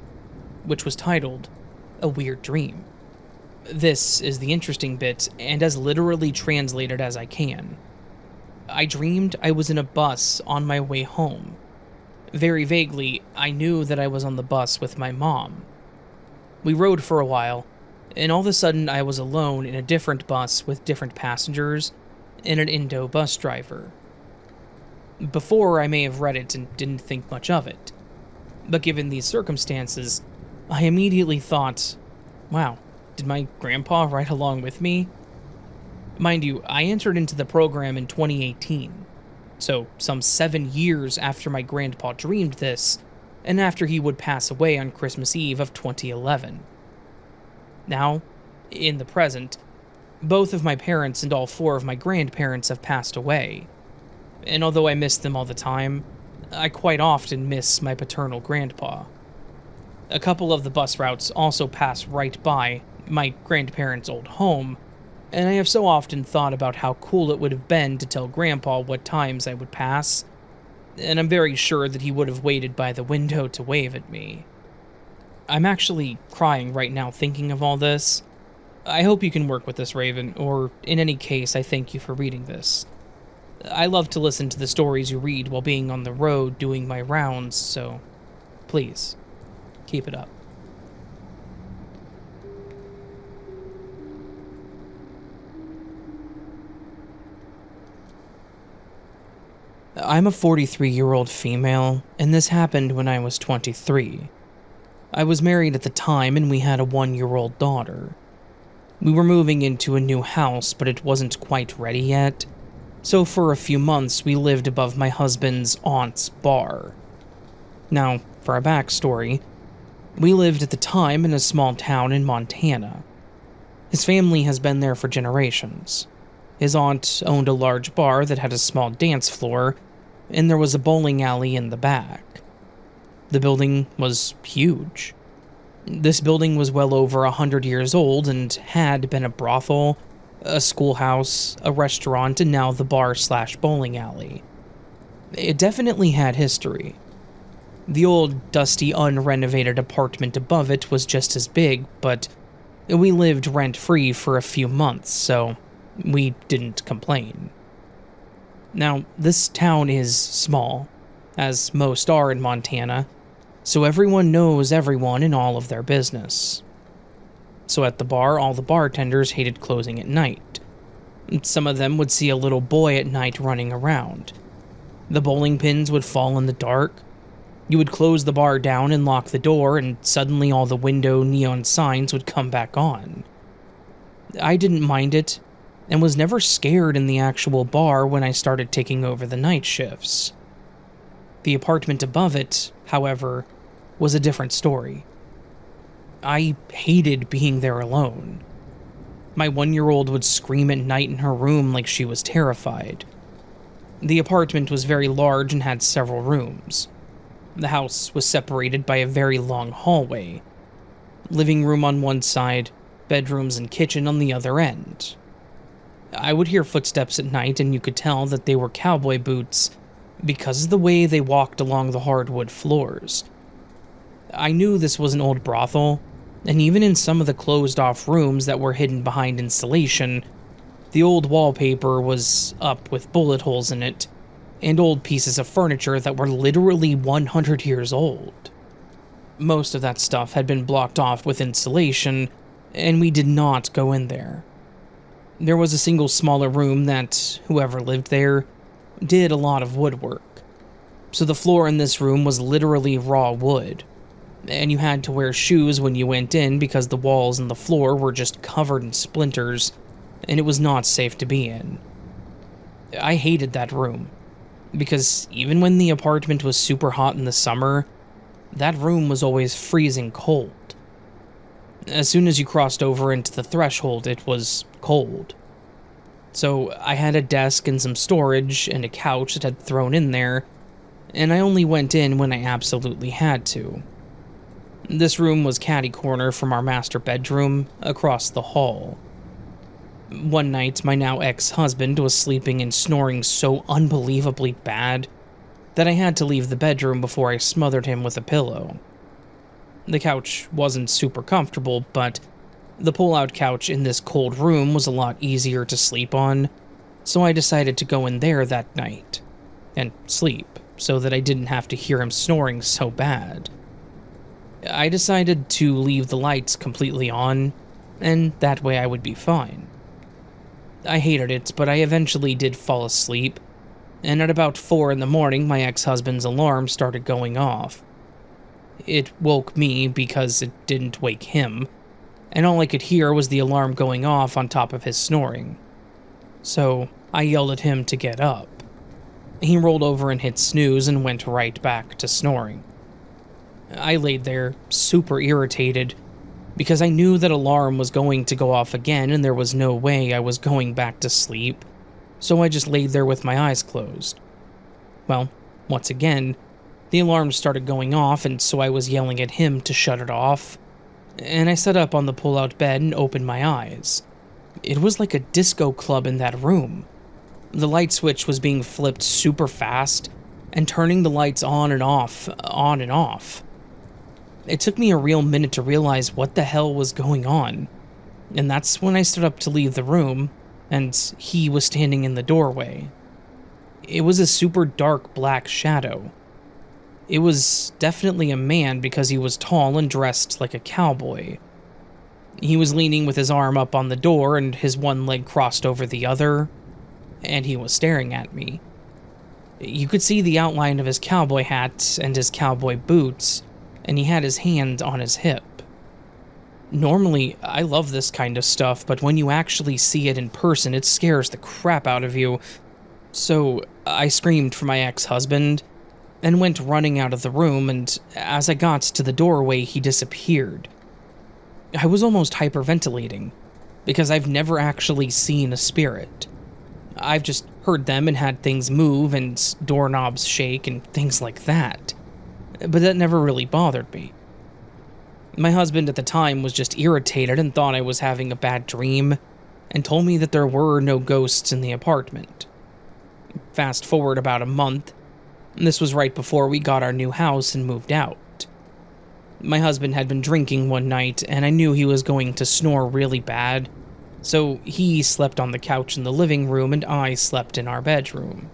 which was titled, "A Weird Dream." This is the interesting bit, and as literally translated as I can. I dreamed I was in a bus on my way home. Very vaguely, I knew that I was on the bus with my mom. We rode for a while, and all of a sudden I was alone in a different bus with different passengers and an Indo bus driver. Before, I may have read it and didn't think much of it, but given these circumstances, I immediately thought, wow, did my grandpa ride along with me? Mind you, I entered into the program in 2018, so some 7 years after my grandpa dreamed this, and after he would pass away on Christmas Eve of 2011. Now, in the present, both of my parents and all 4 of my grandparents have passed away, and although I miss them all the time, I quite often miss my paternal grandpa. A couple of the bus routes also pass right by my grandparents' old home, and I have so often thought about how cool it would have been to tell Grandpa what times I would pass, and I'm very sure that he would have waited by the window to wave at me. I'm actually crying right now thinking of all this. I hope you can work with this, Raven, or in any case, I thank you for reading this. I love to listen to the stories you read while being on the road doing my rounds, so please, keep it up. I'm a 43-year-old female, and this happened when I was 23. I was married at the time, and we had a 1-year-old daughter. We were moving into a new house, but it wasn't quite ready yet, so for a few months we lived above my husband's aunt's bar. Now, for a backstory, we lived at the time in a small town in Montana. His family has been there for generations. His aunt owned a large bar that had a small dance floor, and there was a bowling alley in the back. The building was huge. This building was well over 100 years old and had been a brothel, a schoolhouse, a restaurant, and now the bar/bowling alley. It definitely had history. The old, dusty, unrenovated apartment above it was just as big, but we lived rent-free for a few months, so we didn't complain. Now, this town is small, as most are in Montana, so everyone knows everyone in all of their business. So at the bar, all the bartenders hated closing at night. Some of them would see a little boy at night running around. The bowling pins would fall in the dark. You would close the bar down and lock the door, and suddenly all the window neon signs would come back on. I didn't mind it, and was never scared in the actual bar when I started taking over the night shifts. The apartment above it, however, was a different story. I hated being there alone. My 1-year-old would scream at night in her room like she was terrified. The apartment was very large and had several rooms. The house was separated by a very long hallway. Living room on one side, bedrooms and kitchen on the other end. I would hear footsteps at night, and you could tell that they were cowboy boots because of the way they walked along the hardwood floors. I knew this was an old brothel, and even in some of the closed-off rooms that were hidden behind insulation, the old wallpaper was up with bullet holes in it, and old pieces of furniture that were literally 100 years old. Most of that stuff had been blocked off with insulation, and we did not go in there. There was a single smaller room that, whoever lived there, did a lot of woodwork. So the floor in this room was literally raw wood. and you had to wear shoes when you went in because the walls and the floor were just covered in splinters, and it was not safe to be in. I hated that room, because even when the apartment was super hot in the summer, that room was always freezing cold. As soon as you crossed over into the threshold, it was cold. So I had a desk and some storage and a couch that had thrown in there, and I only went in when I absolutely had to. This room was catty-corner from our master bedroom, across the hall. One night, my now ex-husband was sleeping and snoring so unbelievably bad that I had to leave the bedroom before I smothered him with a pillow. The couch wasn't super comfortable, but the pull-out couch in this cold room was a lot easier to sleep on, so I decided to go in there that night and sleep so that I didn't have to hear him snoring so bad. I decided to leave the lights completely on, and that way I would be fine. I hated it, but I eventually did fall asleep, and at about 4 in the morning, my ex-husband's alarm started going off. It woke me because it didn't wake him, and all I could hear was the alarm going off on top of his snoring. So I yelled at him to get up. He rolled over and hit snooze and went right back to snoring. I laid there, super irritated, because I knew that alarm was going to go off again and there was no way I was going back to sleep, so I just laid there with my eyes closed. Well, once again, the alarm started going off, and so I was yelling at him to shut it off, and I sat up on the pull-out bed and opened my eyes. It was like a disco club in that room. The light switch was being flipped super fast, and turning the lights on and off, on and off. It took me a real minute to realize what the hell was going on, and that's when I stood up to leave the room, and he was standing in the doorway. It was a super dark black shadow. It was definitely a man because he was tall and dressed like a cowboy. He was leaning with his arm up on the door and his one leg crossed over the other, and he was staring at me. You could see the outline of his cowboy hat and his cowboy boots, and he had his hand on his hip. Normally, I love this kind of stuff, but when you actually see it in person, it scares the crap out of you. So I screamed for my ex-husband and went running out of the room, and as I got to the doorway, he disappeared. I was almost hyperventilating, because I've never actually seen a spirit. I've just heard them and had things move and doorknobs shake and things like that. But that never really bothered me. My husband at the time was just irritated and thought I was having a bad dream, and told me that there were no ghosts in the apartment. Fast forward about a month, this was right before we got our new house and moved out. My husband had been drinking one night, and I knew he was going to snore really bad, so he slept on the couch in the living room and I slept in our bedroom.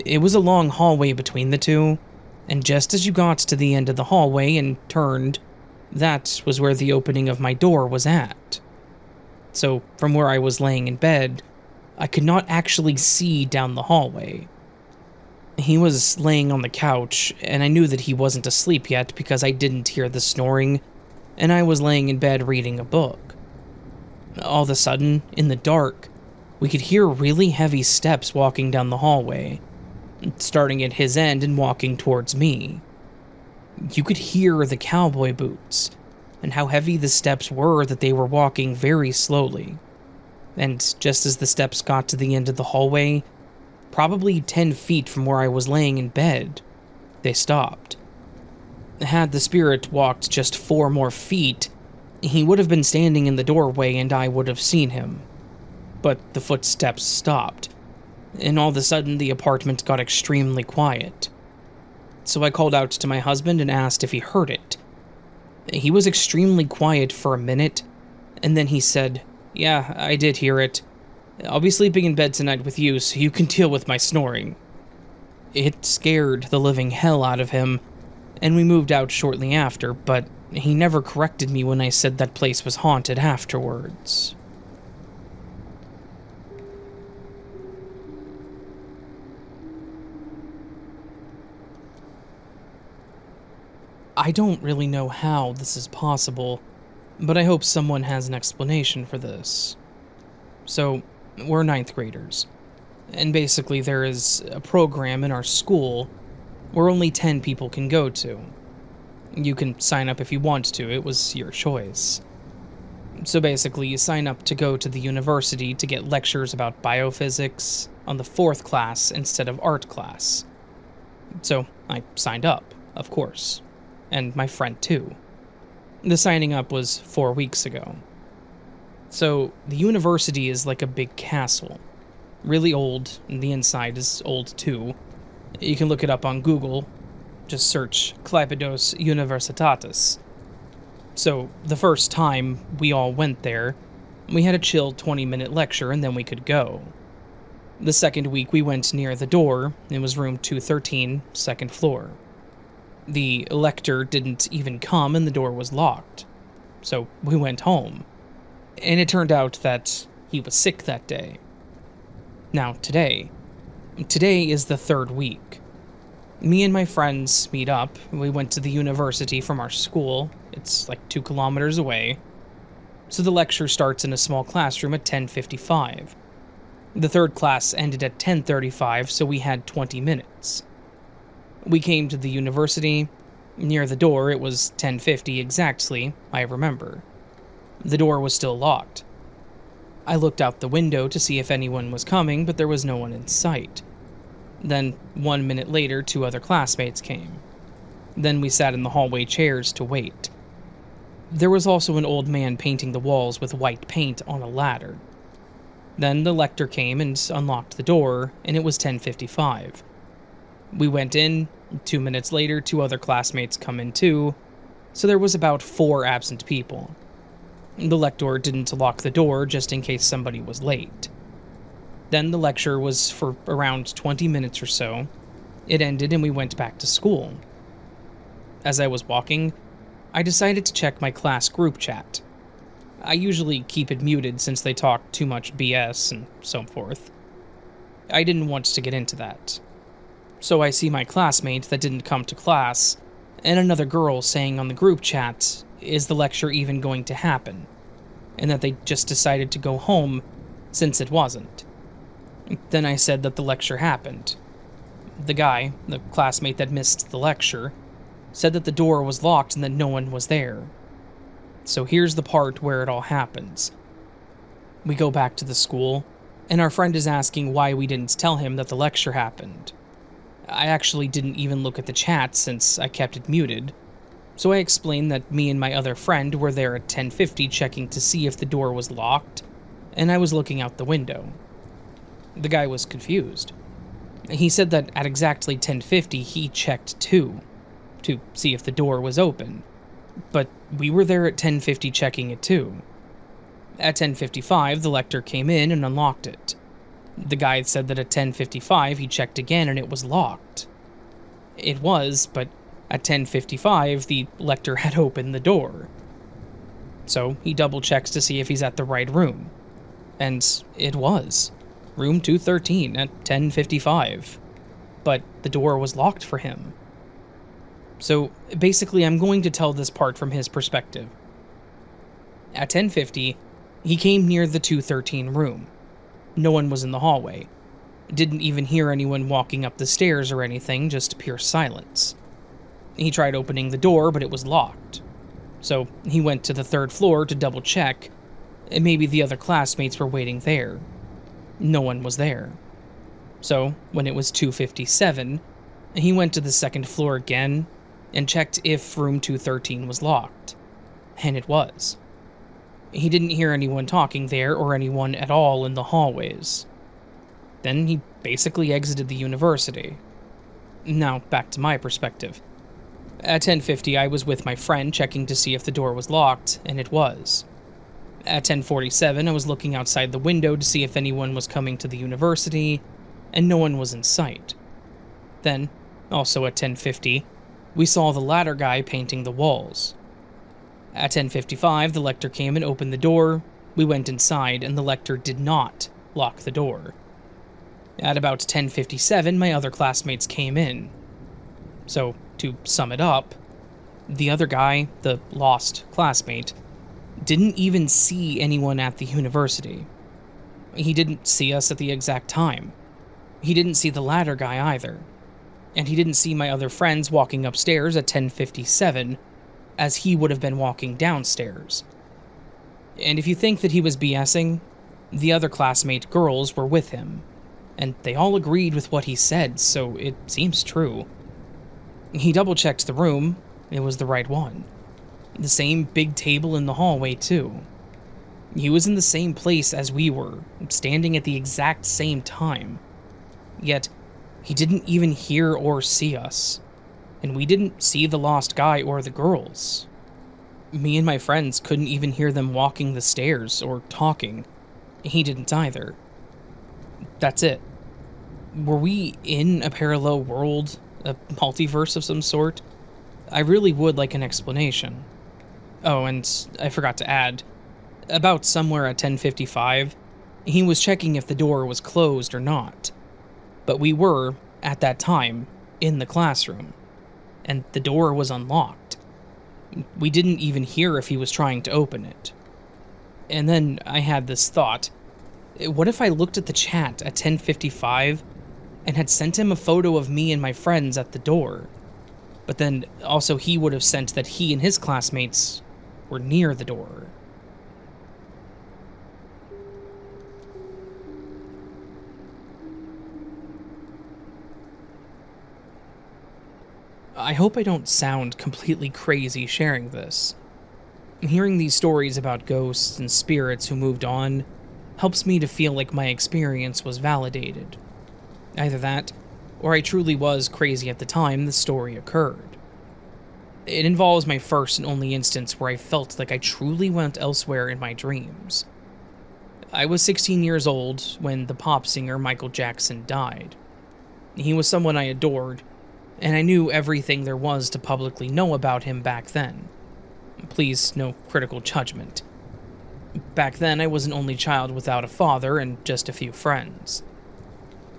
It was a long hallway between the two, and just as you got to the end of the hallway and turned, that was where the opening of my door was at. So from where I was laying in bed, I could not actually see down the hallway. He was laying on the couch, and I knew that he wasn't asleep yet because I didn't hear the snoring, and I was laying in bed reading a book. All of a sudden, in the dark, we could hear really heavy steps walking down the hallway, starting at his end and walking towards me. You could hear the cowboy boots, and how heavy the steps were that they were walking very slowly. And just as the steps got to the end of the hallway, probably 10 feet from where I was laying in bed, they stopped. Had the spirit walked just 4 more feet, he would have been standing in the doorway and I would have seen him. But the footsteps stopped, and all of a sudden the apartment got extremely quiet. So I called out to my husband and asked if he heard it. He was extremely quiet for a minute, and then he said, "Yeah, I did hear it. I'll be sleeping in bed tonight with you so you can deal with my snoring." It scared the living hell out of him, and we moved out shortly after, but he never corrected me when I said that place was haunted afterwards. I don't really know how this is possible, but I hope someone has an explanation for this. So, we're ninth graders, and basically there is a program in our school where only 10 people can go to. You can sign up if you want to, it was your choice. So basically, you sign up to go to the university to get lectures about biophysics on the 4th class instead of art class. So I signed up, of course, and my friend too. The signing up was 4 weeks ago. So the university is like a big castle, really old, and the inside is old too. You can look it up on Google, just search Klaipėdos Universitatis. So, the first time we all went there, we had a chill 20-minute lecture and then we could go. The second week we went near the door, it was room 213, second floor. The lector didn't even come and the door was locked. So, we went home. And it turned out that he was sick that day. Now, today is the 3rd week. Me and my friends meet up. We went to the university from our school. It's like 2 kilometers away. So the lecture starts in a small classroom at 10:55. The 3rd class ended at 10:35, so we had 20 minutes. We came to the university. Near the door, it was 10:50 exactly, I remember. The door was still locked. I looked out the window to see if anyone was coming, but there was no one in sight. Then, 1 minute later, 2 other classmates came. Then we sat in the hallway chairs to wait. There was also an old man painting the walls with white paint on a ladder. Then the lector came and unlocked the door, and it was 10:55. We went in. 2 minutes later, 2 other classmates come in too, so there was about 4 absent people. The lector didn't lock the door just in case somebody was late. Then the lecture was for around 20 minutes or so. It ended and we went back to school. As I was walking, I decided to check my class group chat. I usually keep it muted since they talk too much BS and so forth. I didn't want to get into that. So I see my classmate that didn't come to class, and another girl saying on the group chat, is the lecture even going to happen? And that they just decided to go home since it wasn't. Then I said that the lecture happened. The guy, the classmate that missed the lecture, said that the door was locked and that no one was there. So here's the part where it all happens. We go back to the school, and our friend is asking why we didn't tell him that the lecture happened. I actually didn't even look at the chat since I kept it muted, so I explained that me and my other friend were there at 10:50 checking to see if the door was locked, and I was looking out the window. The guy was confused. He said that at exactly 10:50 he checked too, to see if the door was open, but we were there at 10:50 checking it too. At 10:55 the lector came in and unlocked it. The guy said that at 10:55 he checked again and it was locked. It was, but at 10:55 the lector had opened the door. So he double checks to see if he's at the right room. And it was. Room 213 at 10:55. But the door was locked for him. So basically I'm going to tell this part from his perspective. At 10:50, he came near the 213 room. No one was in the hallway. Didn't even hear anyone walking up the stairs or anything, just pure silence. He tried opening the door, but it was locked. So he went to the 3rd floor to double check, and maybe the other classmates were waiting there. No one was there. So when it was 2:57, he went to the 2nd floor again and checked if room 213 was locked. And it was. He didn't hear anyone talking there or anyone at all in the hallways. Then he basically exited the university. Now, back to my perspective. At 10:50, I was with my friend checking to see if the door was locked, and it was. At 10:47, I was looking outside the window to see if anyone was coming to the university, and no one was in sight. Then, also at 10:50, we saw the ladder guy painting the walls. At 10:55, the lector came and opened the door. We went inside, and the lector did not lock the door. At about 10:57, my other classmates came in. So, to sum it up, The other guy, the lost classmate, didn't even see anyone at the university. He didn't see us at the exact time. He didn't see the ladder guy either. And he didn't see my other friends walking upstairs at 10:57, as he would have been walking downstairs. And if you think that he was BSing, the other classmate girls were with him, and they all agreed with what he said, so it seems true. He double-checked the room. It was the right one. The same big table in the hallway, too. He was in the same place as we were, standing at the exact same time. Yet, he didn't even hear or see us. And we didn't see the lost guy or the girls. Me and my friends couldn't even hear them walking the stairs or talking. He didn't either. That's it. Were we in a parallel world? A multiverse of some sort? I really would like an explanation. Oh, and I forgot to add, about somewhere at 10:55, he was checking if the door was closed or not. But we were, at that time, in the classroom, and the door was unlocked. We didn't even hear if he was trying to open it. And then I had this thought. What if I looked at the chat at 10:55 and had sent him a photo of me and my friends at the door? But then also he would have sent that he and his classmates were near the door. I hope I don't sound completely crazy sharing this. Hearing these stories about ghosts and spirits who moved on helps me to feel like my experience was validated. Either that, or I truly was crazy at the time the story occurred. It involves my first and only instance where I felt like I truly went elsewhere in my dreams. I was 16 years old when the pop singer Michael Jackson died. He was someone I adored, and I knew everything there was to publicly know about him back then. Please, no critical judgment. Back then, I was an only child without a father and just a few friends.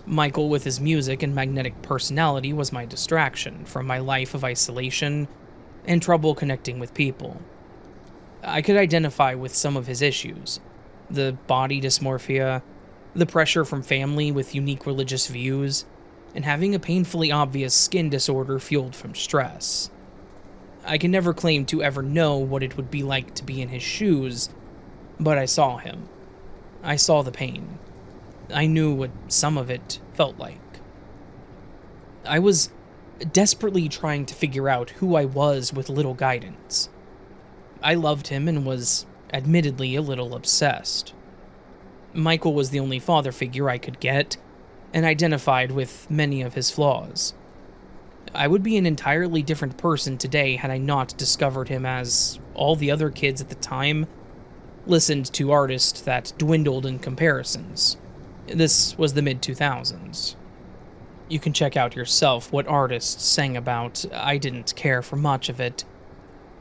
Michael, with his music and magnetic personality, was my distraction from my life of isolation and trouble connecting with people. I could identify with some of his issues: the body dysmorphia, the pressure from family with unique religious views, and having a painfully obvious skin disorder fueled from stress. I can never claim to ever know what it would be like to be in his shoes, but I saw him. I saw the pain. I knew what some of it felt like. I was desperately trying to figure out who I was with little guidance. I loved him and was, admittedly, a little obsessed. Michael was the only father figure I could get, and identified with many of his flaws. I would be an entirely different person today had I not discovered him, as all the other kids at the time listened to artists that dwindled in comparisons. This was the mid-2000s. You can check out yourself what artists sang about. I didn't care for much of it.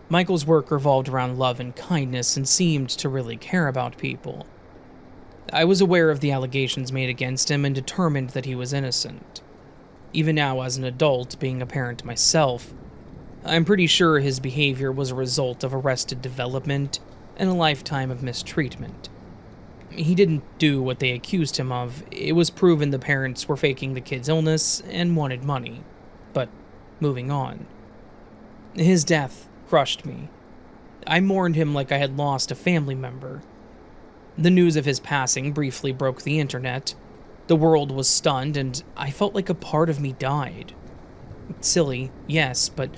Michael's work revolved around love and kindness and seemed to really care about people. I was aware of the allegations made against him and determined that he was innocent. Even now, as an adult, being a parent myself, I'm pretty sure his behavior was a result of arrested development and a lifetime of mistreatment. He didn't do what they accused him of. It was proven the parents were faking the kid's illness and wanted money. But moving on. His death crushed me. I mourned him like I had lost a family member. The news of his passing briefly broke the internet. The world was stunned, and I felt like a part of me died. Silly, yes, but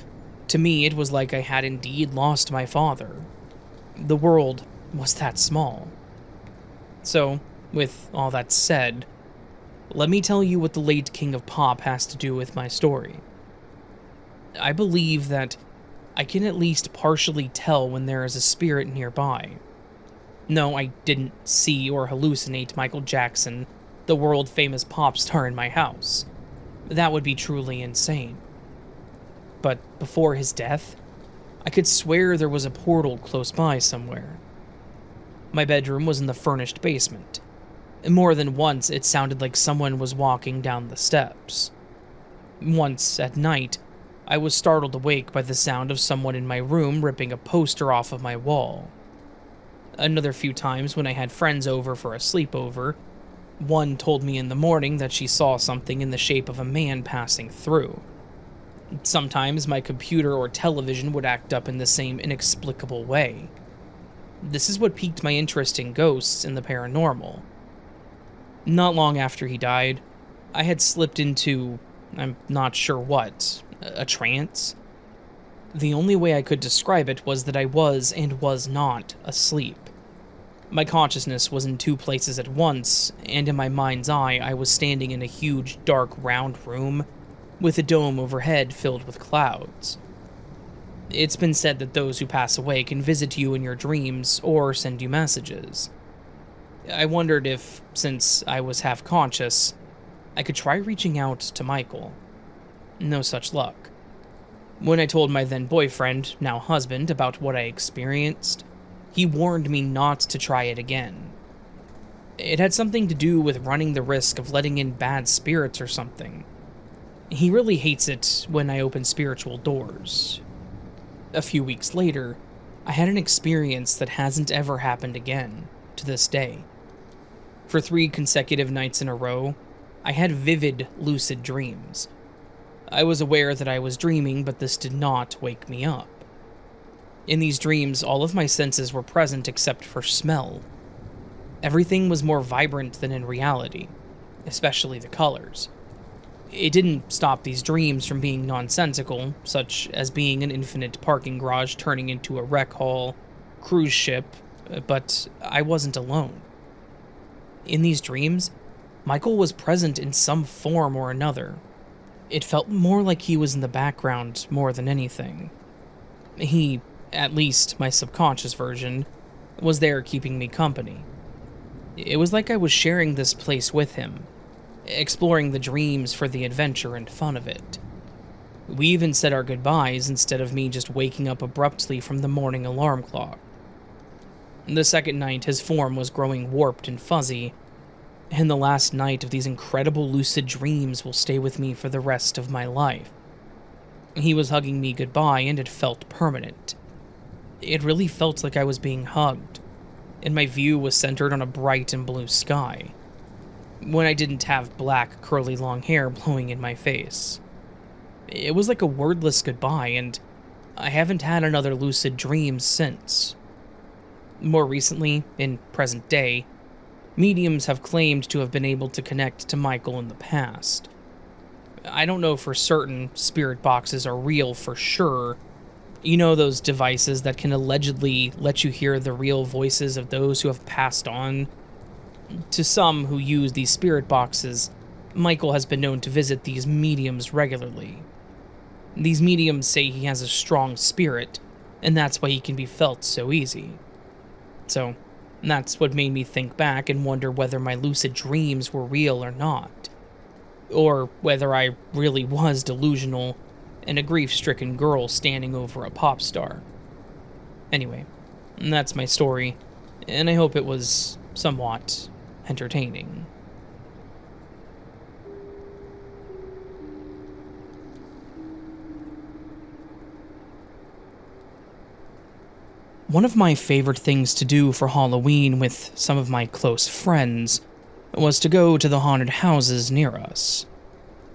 to me it was like I had indeed lost my father. The world was that small. So, with all that said, let me tell you what the late King of Pop has to do with my story. I believe that I can at least partially tell when there is a spirit nearby. No, I didn't see or hallucinate Michael Jackson, the world-famous pop star, in my house. That would be truly insane. But before his death, I could swear there was a portal close by somewhere. My bedroom was in the furnished basement. More than once, it sounded like someone was walking down the steps. Once, at night, I was startled awake by the sound of someone in my room ripping a poster off of my wall. Another few times when I had friends over for a sleepover, one told me in the morning that she saw something in the shape of a man passing through. Sometimes my computer or television would act up in the same inexplicable way. This is what piqued my interest in ghosts and the paranormal. Not long after he died, I had slipped into, I'm not sure what, a trance? The only way I could describe it was that I was and was not asleep. My consciousness was in two places at once, and in my mind's eye, I was standing in a huge, dark, round room with a dome overhead filled with clouds. It's been said that those who pass away can visit you in your dreams or send you messages. I wondered if, since I was half conscious, I could try reaching out to Michael. No such luck. When I told my then boyfriend, now husband, about what I experienced, he warned me not to try it again. It had something to do with running the risk of letting in bad spirits or something. He really hates it when I open spiritual doors. A few weeks later, I had an experience that hasn't ever happened again, to this day. For 3 consecutive nights in a row, I had vivid, lucid dreams. I was aware that I was dreaming, but this did not wake me up. In these dreams, all of my senses were present except for smell. Everything was more vibrant than in reality, especially the colors. It didn't stop these dreams from being nonsensical, such as being an infinite parking garage turning into a rec hall, cruise ship, but I wasn't alone. In these dreams, Michael was present in some form or another. It felt more like he was in the background more than anything. He, at least my subconscious version, was there keeping me company. It was like I was sharing this place with him, exploring the dreams for the adventure and fun of it. We even said our goodbyes instead of me just waking up abruptly from the morning alarm clock. The second night, his form was growing warped and fuzzy, and the last night of these incredible lucid dreams will stay with me for the rest of my life. He was hugging me goodbye, and it felt permanent. It really felt like I was being hugged, and my view was centered on a bright and blue sky, when I didn't have black, curly long hair blowing in my face. It was like a wordless goodbye, and I haven't had another lucid dream since. More recently, in present day, mediums have claimed to have been able to connect to Michael in the past. I don't know for certain spirit boxes are real for sure. You know, those devices that can allegedly let you hear the real voices of those who have passed on? To some who use these spirit boxes, Michael has been known to visit these mediums regularly. These mediums say he has a strong spirit, and that's why he can be felt so easy. So, that's what made me think back and wonder whether my lucid dreams were real or not. Or whether I really was delusional and a grief-stricken girl standing over a pop star. Anyway, that's my story, and I hope it was somewhat entertaining. One of my favorite things to do for Halloween with some of my close friends was to go to the haunted houses near us.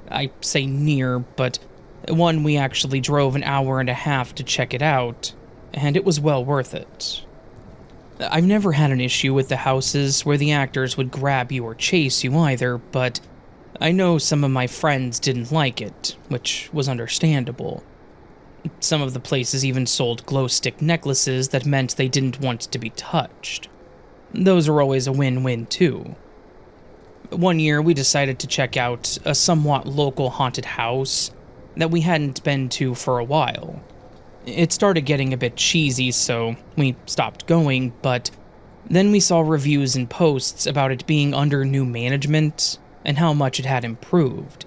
I say near, but one we actually drove an hour and a half to check it out, and it was well worth it. I've never had an issue with the houses where the actors would grab you or chase you either, but I know some of my friends didn't like it, which was understandable. Some of the places even sold glow-stick necklaces that meant they didn't want to be touched. Those are always a win-win too. One year we decided to check out a somewhat local haunted house that we hadn't been to for a while. It started getting a bit cheesy, so we stopped going, but then we saw reviews and posts about it being under new management and how much it had improved.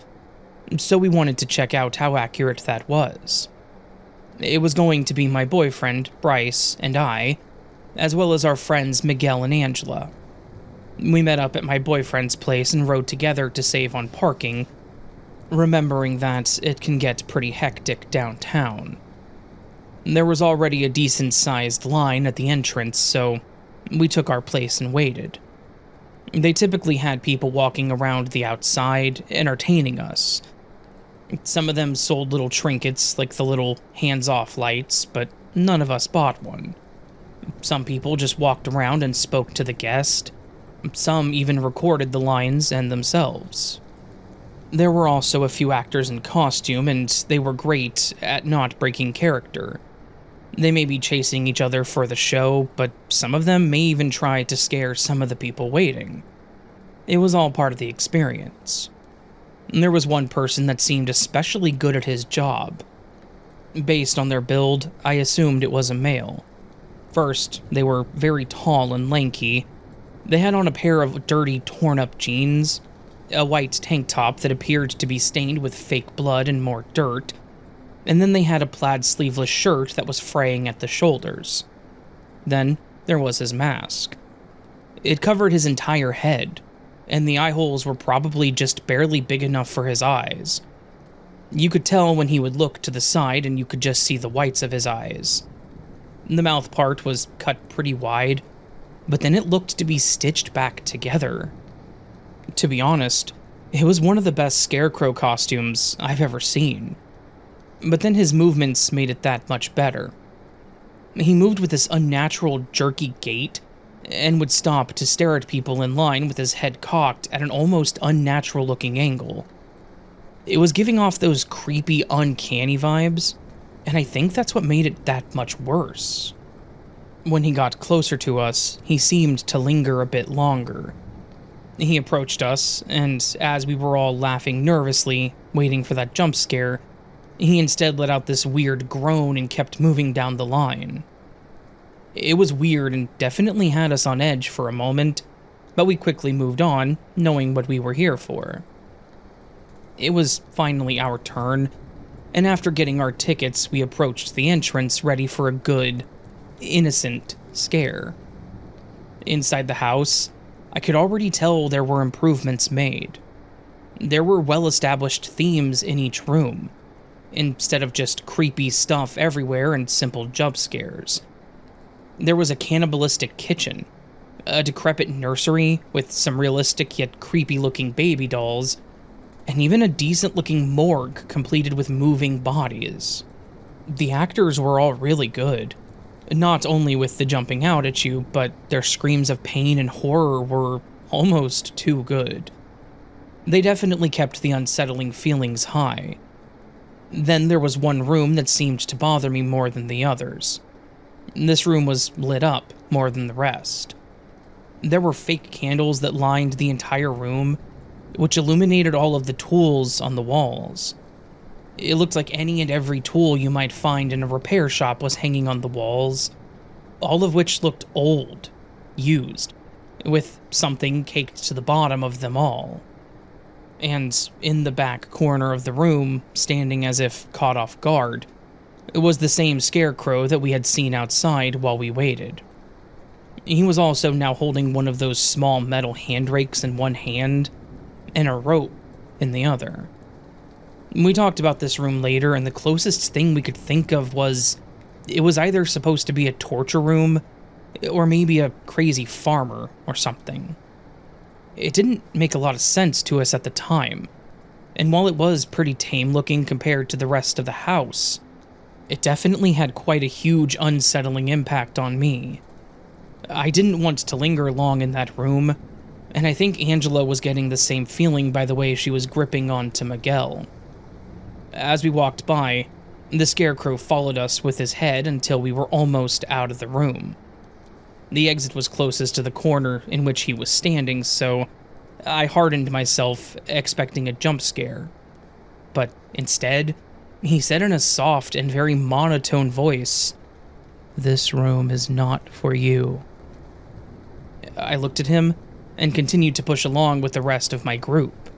So we wanted to check out how accurate that was. It was going to be my boyfriend, Bryce, and I, as well as our friends Miguel and Angela. We met up at my boyfriend's place and rode together to save on parking. remembering that it can get pretty hectic downtown. There was already a decent-sized line at the entrance, so we took our place and waited. They typically had people walking around the outside, entertaining us. Some of them sold little trinkets like the little hands-off lights, but none of us bought one. Some people just walked around and spoke to the guest. Some even recorded the lines and themselves. There were also a few actors in costume, and they were great at not breaking character. They may be chasing each other for the show, but some of them may even try to scare some of the people waiting. It was all part of the experience. There was one person that seemed especially good at his job. Based on their build, I assumed it was a male. First, they were very tall and lanky. They had on a pair of dirty, torn-up jeans, a white tank top that appeared to be stained with fake blood and more dirt, and then they had a plaid sleeveless shirt that was fraying at the shoulders. Then there was his mask. It covered his entire head, and the eye holes were probably just barely big enough for his eyes. You could tell when he would look to the side and you could just see the whites of his eyes. The mouth part was cut pretty wide, but then it looked to be stitched back together. To be honest, it was one of the best scarecrow costumes I've ever seen. But then his movements made it that much better. He moved with this unnatural, jerky gait, and would stop to stare at people in line with his head cocked at an almost unnatural-looking angle. It was giving off those creepy, uncanny vibes, and I think that's what made it that much worse. When he got closer to us, he seemed to linger a bit longer. He approached us, and as we were all laughing nervously, waiting for that jump scare, he instead let out this weird groan and kept moving down the line. It was weird and definitely had us on edge for a moment, but we quickly moved on, knowing what we were here for. It was finally our turn, and after getting our tickets, we approached the entrance ready for a good, innocent scare. Inside the house, I could already tell there were improvements made. There were well-established themes in each room, instead of just creepy stuff everywhere and simple jump scares. There was a cannibalistic kitchen, a decrepit nursery with some realistic yet creepy-looking baby dolls, and even a decent-looking morgue completed with moving bodies. The actors were all really good, not only with the jumping out at you, but their screams of pain and horror were almost too good. They definitely kept the unsettling feelings high. Then there was one room that seemed to bother me more than the others. This room was lit up more than the rest. There were fake candles that lined the entire room, which illuminated all of the tools on the walls. It looked like any and every tool you might find in a repair shop was hanging on the walls, all of which looked old, used, with something caked to the bottom of them all. And in the back corner of the room, standing as if caught off guard, was the same scarecrow that we had seen outside while we waited. He was also now holding one of those small metal handrakes in one hand, and a rope in the other. We talked about this room later, and the closest thing we could think of was it was either supposed to be a torture room, or maybe a crazy farmer or something. It didn't make a lot of sense to us at the time, and while it was pretty tame looking compared to the rest of the house, it definitely had quite a huge unsettling impact on me. I didn't want to linger long in that room, and I think Angela was getting the same feeling by the way she was gripping onto Miguel. As we walked by, the scarecrow followed us with his head until we were almost out of the room. The exit was closest to the corner in which he was standing, so I hardened myself, expecting a jump scare. But instead, he said in a soft and very monotone voice, "This room is not for you." I looked at him and continued to push along with the rest of my group,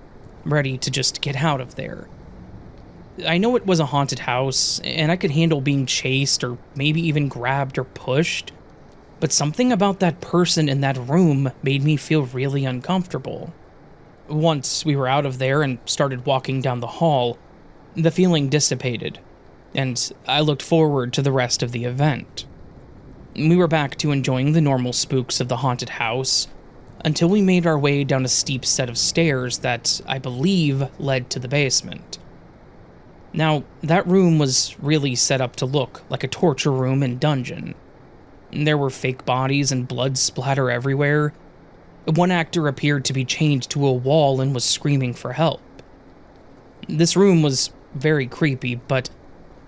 ready to just get out of there. I know it was a haunted house, and I could handle being chased or maybe even grabbed or pushed, but something about that person in that room made me feel really uncomfortable. Once we were out of there and started walking down the hall, the feeling dissipated, and I looked forward to the rest of the event. We were back to enjoying the normal spooks of the haunted house until we made our way down a steep set of stairs that I believe led to the basement. Now, that room was really set up to look like a torture room and dungeon. There were fake bodies and blood splatter everywhere. One actor appeared to be chained to a wall and was screaming for help. This room was very creepy, but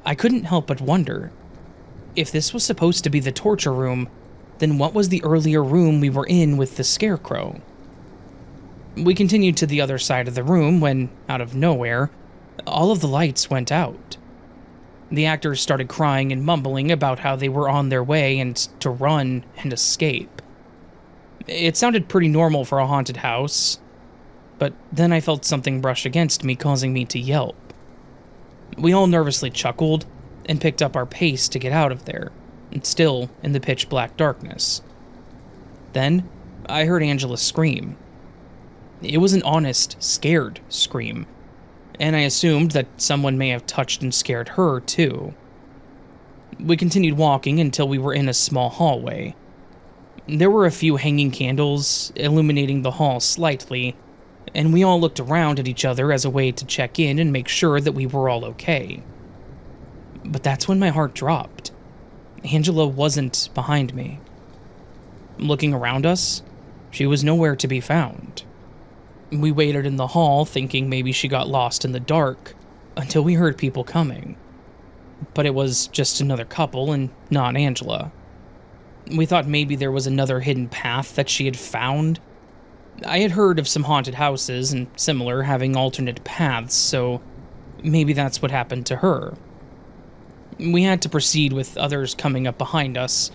I couldn't help but wonder, if this was supposed to be the torture room, then what was the earlier room we were in with the scarecrow? We continued to the other side of the room when, out of nowhere, all of the lights went out. The actors started crying and mumbling about how they were on their way and to run and escape. It sounded pretty normal for a haunted house, but then I felt something brush against me, causing me to yelp. We all nervously chuckled and picked up our pace to get out of there, still in the pitch black darkness. Then, I heard Angela scream. It was an honest, scared scream, and I assumed that someone may have touched and scared her too. We continued walking until we were in a small hallway. There were a few hanging candles illuminating the hall slightly, and we all looked around at each other as a way to check in and make sure that we were all okay. But that's when my heart dropped. Angela wasn't behind me. Looking around us, she was nowhere to be found. We waited in the hall thinking maybe she got lost in the dark until we heard people coming. But it was just another couple and not Angela. We thought maybe there was another hidden path that she had found. I had heard of some haunted houses and similar having alternate paths, so maybe that's what happened to her. We had to proceed with others coming up behind us,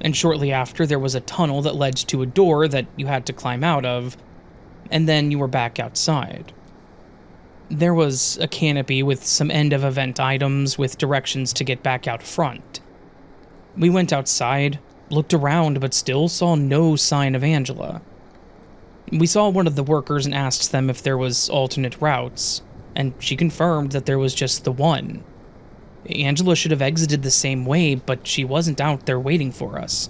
and shortly after there was a tunnel that led to a door that you had to climb out of, and then you were back outside. There was a canopy with some end-of-event items with directions to get back out front. We went outside, looked around, but still saw no sign of Angela. We saw one of the workers and asked them if there was alternate routes, and she confirmed that there was just the one. Angela should have exited the same way, but she wasn't out there waiting for us,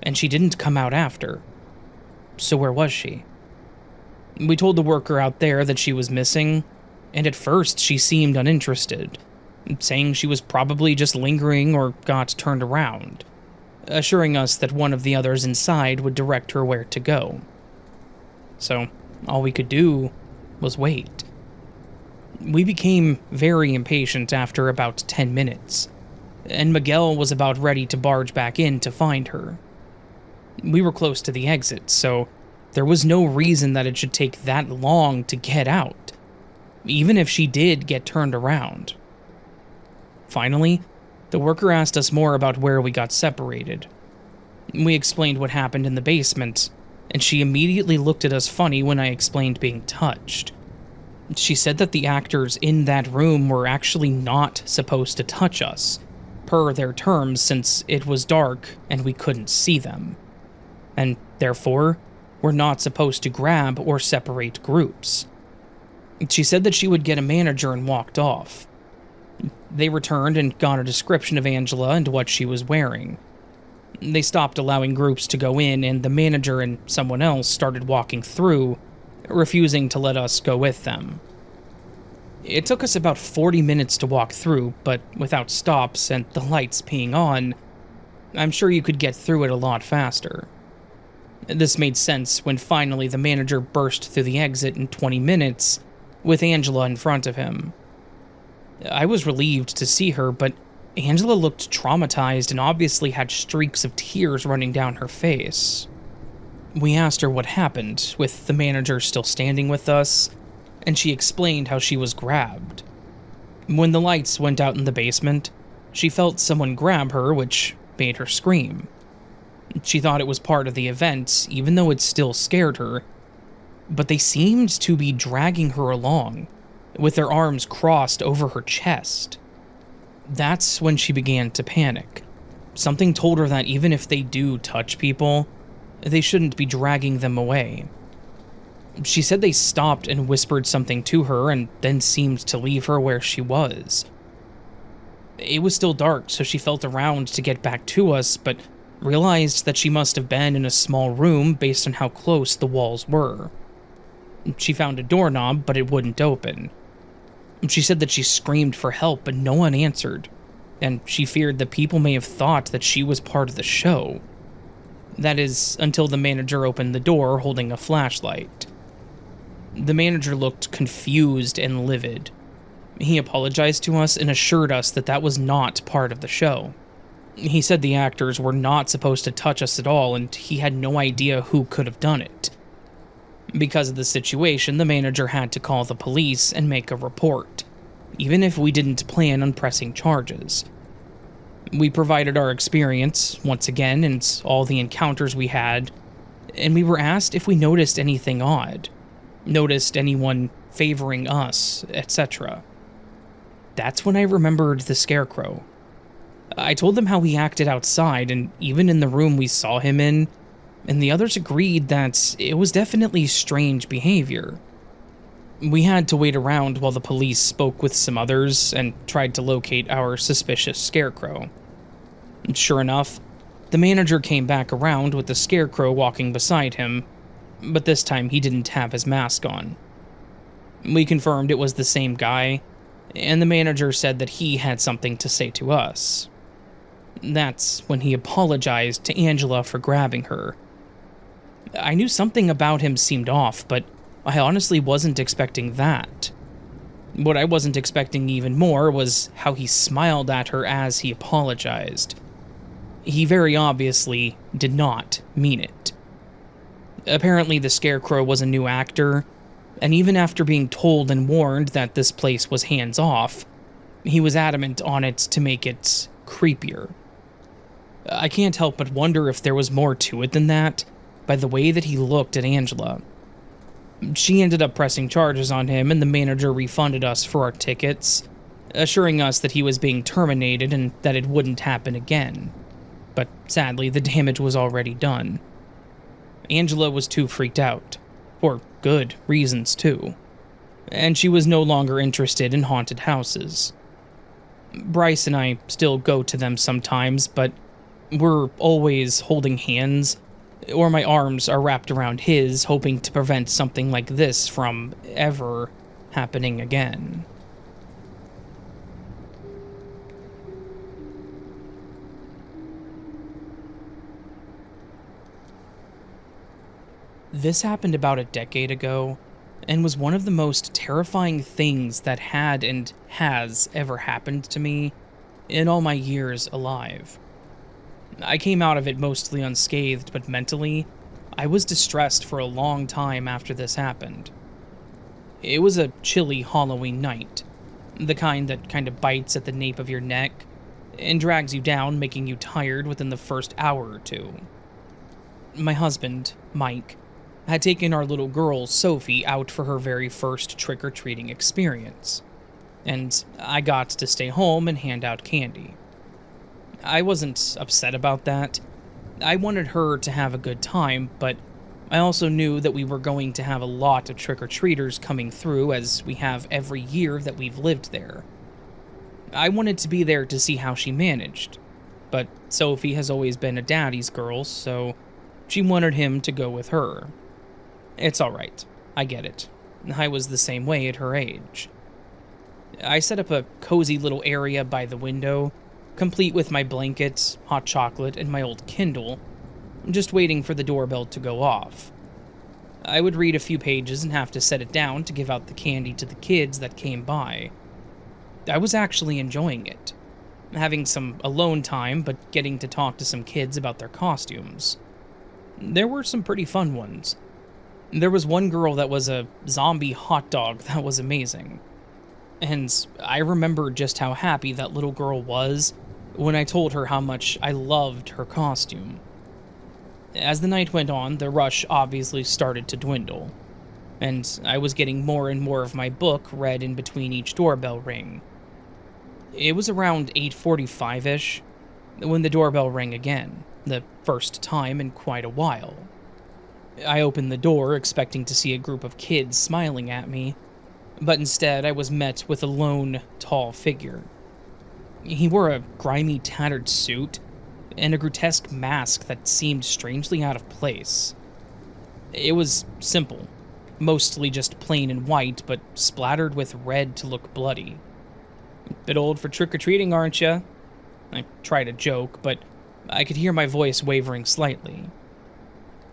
and she didn't come out after. So where was she? We told the worker out there that she was missing, and at first she seemed uninterested, saying she was probably just lingering or got turned around, assuring us that one of the others inside would direct her where to go. So all we could do was wait. We became very impatient after about 10 minutes, and Miguel was about ready to barge back in to find her. We were close to the exit, so there was no reason that it should take that long to get out, even if she did get turned around. Finally, the worker asked us more about where we got separated. We explained what happened in the basement, and she immediately looked at us funny when I explained being touched. She said that the actors in that room were actually not supposed to touch us, per their terms, since it was dark and we couldn't see them. And therefore, we're not supposed to grab or separate groups. She said that she would get a manager and walked off. They returned and got a description of Angela and what she was wearing. They stopped allowing groups to go in, and the manager and someone else started walking through, refusing to let us go with them. It took us about 40 minutes to walk through, but without stops and the lights being on, I'm sure you could get through it a lot faster. This made sense when finally the manager burst through the exit in 20 minutes, with Angela in front of him. I was relieved to see her, but Angela looked traumatized and obviously had streaks of tears running down her face. We asked her what happened, with the manager still standing with us, and she explained how she was grabbed. When the lights went out in the basement, she felt someone grab her, which made her scream. She thought it was part of the event, even though it still scared her, but they seemed to be dragging her along, with their arms crossed over her chest. That's when she began to panic. Something told her that even if they do touch people, they shouldn't be dragging them away. She said they stopped and whispered something to her and then seemed to leave her where she was. It was still dark, so she felt around to get back to us, but realized that she must have been in a small room based on how close the walls were. She found a doorknob, but it wouldn't open. She said that she screamed for help, but no one answered, and she feared that people may have thought that she was part of the show. That is, until the manager opened the door holding a flashlight. The manager looked confused and livid. He apologized to us and assured us that that was not part of the show. He said the actors were not supposed to touch us at all, and he had no idea who could have done it. Because of the situation, the manager had to call the police and make a report, even if we didn't plan on pressing charges. We provided our experience, once again, and all the encounters we had, and we were asked if we noticed anything odd, noticed anyone favoring us, etc. That's when I remembered the Scarecrow. I told them how he acted outside, and even in the room we saw him in, and the others agreed that it was definitely strange behavior. We had to wait around while the police spoke with some others and tried to locate our suspicious Scarecrow. Sure enough, the manager came back around with the Scarecrow walking beside him, but this time he didn't have his mask on. We confirmed it was the same guy, and the manager said that he had something to say to us. That's when he apologized to Angela for grabbing her. I knew something about him seemed off, but I honestly wasn't expecting that. What I wasn't expecting even more was how he smiled at her as he apologized. He very obviously did not mean it. Apparently the Scarecrow was a new actor, and even after being told and warned that this place was hands-off, he was adamant on it to make it creepier. I can't help but wonder if there was more to it than that, by the way that he looked at Angela. She ended up pressing charges on him, and the manager refunded us for our tickets, assuring us that he was being terminated and that it wouldn't happen again. But sadly, the damage was already done. Angela was too freaked out, for good reasons too, and she was no longer interested in haunted houses. Bryce and I still go to them sometimes, but we're always holding hands, or my arms are wrapped around his, hoping to prevent something like this from ever happening again. This happened about a decade ago, and was one of the most terrifying things that had and has ever happened to me in all my years alive. I came out of it mostly unscathed, but mentally, I was distressed for a long time after this happened. It was a chilly Halloween night, the kind that kind of bites at the nape of your neck and drags you down, making you tired within the first hour or two. My husband, Mike, had taken our little girl, Sophie, out for her very first trick-or-treating experience, and I got to stay home and hand out candy. I wasn't upset about that. I wanted her to have a good time, but I also knew that we were going to have a lot of trick-or-treaters coming through, as we have every year that we've lived there. I wanted to be there to see how she managed, but Sophie has always been a daddy's girl, so she wanted him to go with her. It's alright, I get it. I was the same way at her age. I set up a cozy little area by the window, complete with my blankets, hot chocolate, and my old Kindle, just waiting for the doorbell to go off. I would read a few pages and have to set it down to give out the candy to the kids that came by. I was actually enjoying it, having some alone time, but getting to talk to some kids about their costumes. There were some pretty fun ones. There was one girl that was a zombie hot dog that was amazing. And I remember just how happy that little girl was when I told her how much I loved her costume. As the night went on, the rush obviously started to dwindle, and I was getting more and more of my book read in between each doorbell ring. It was around 8:45-ish when the doorbell rang again, the first time in quite a while. I opened the door expecting to see a group of kids smiling at me, but instead I was met with a lone, tall figure. He wore a grimy, tattered suit and a grotesque mask that seemed strangely out of place. It was simple, mostly just plain and white, but splattered with red to look bloody. "Bit old for trick-or-treating, aren't you?" I tried a joke, but I could hear my voice wavering slightly.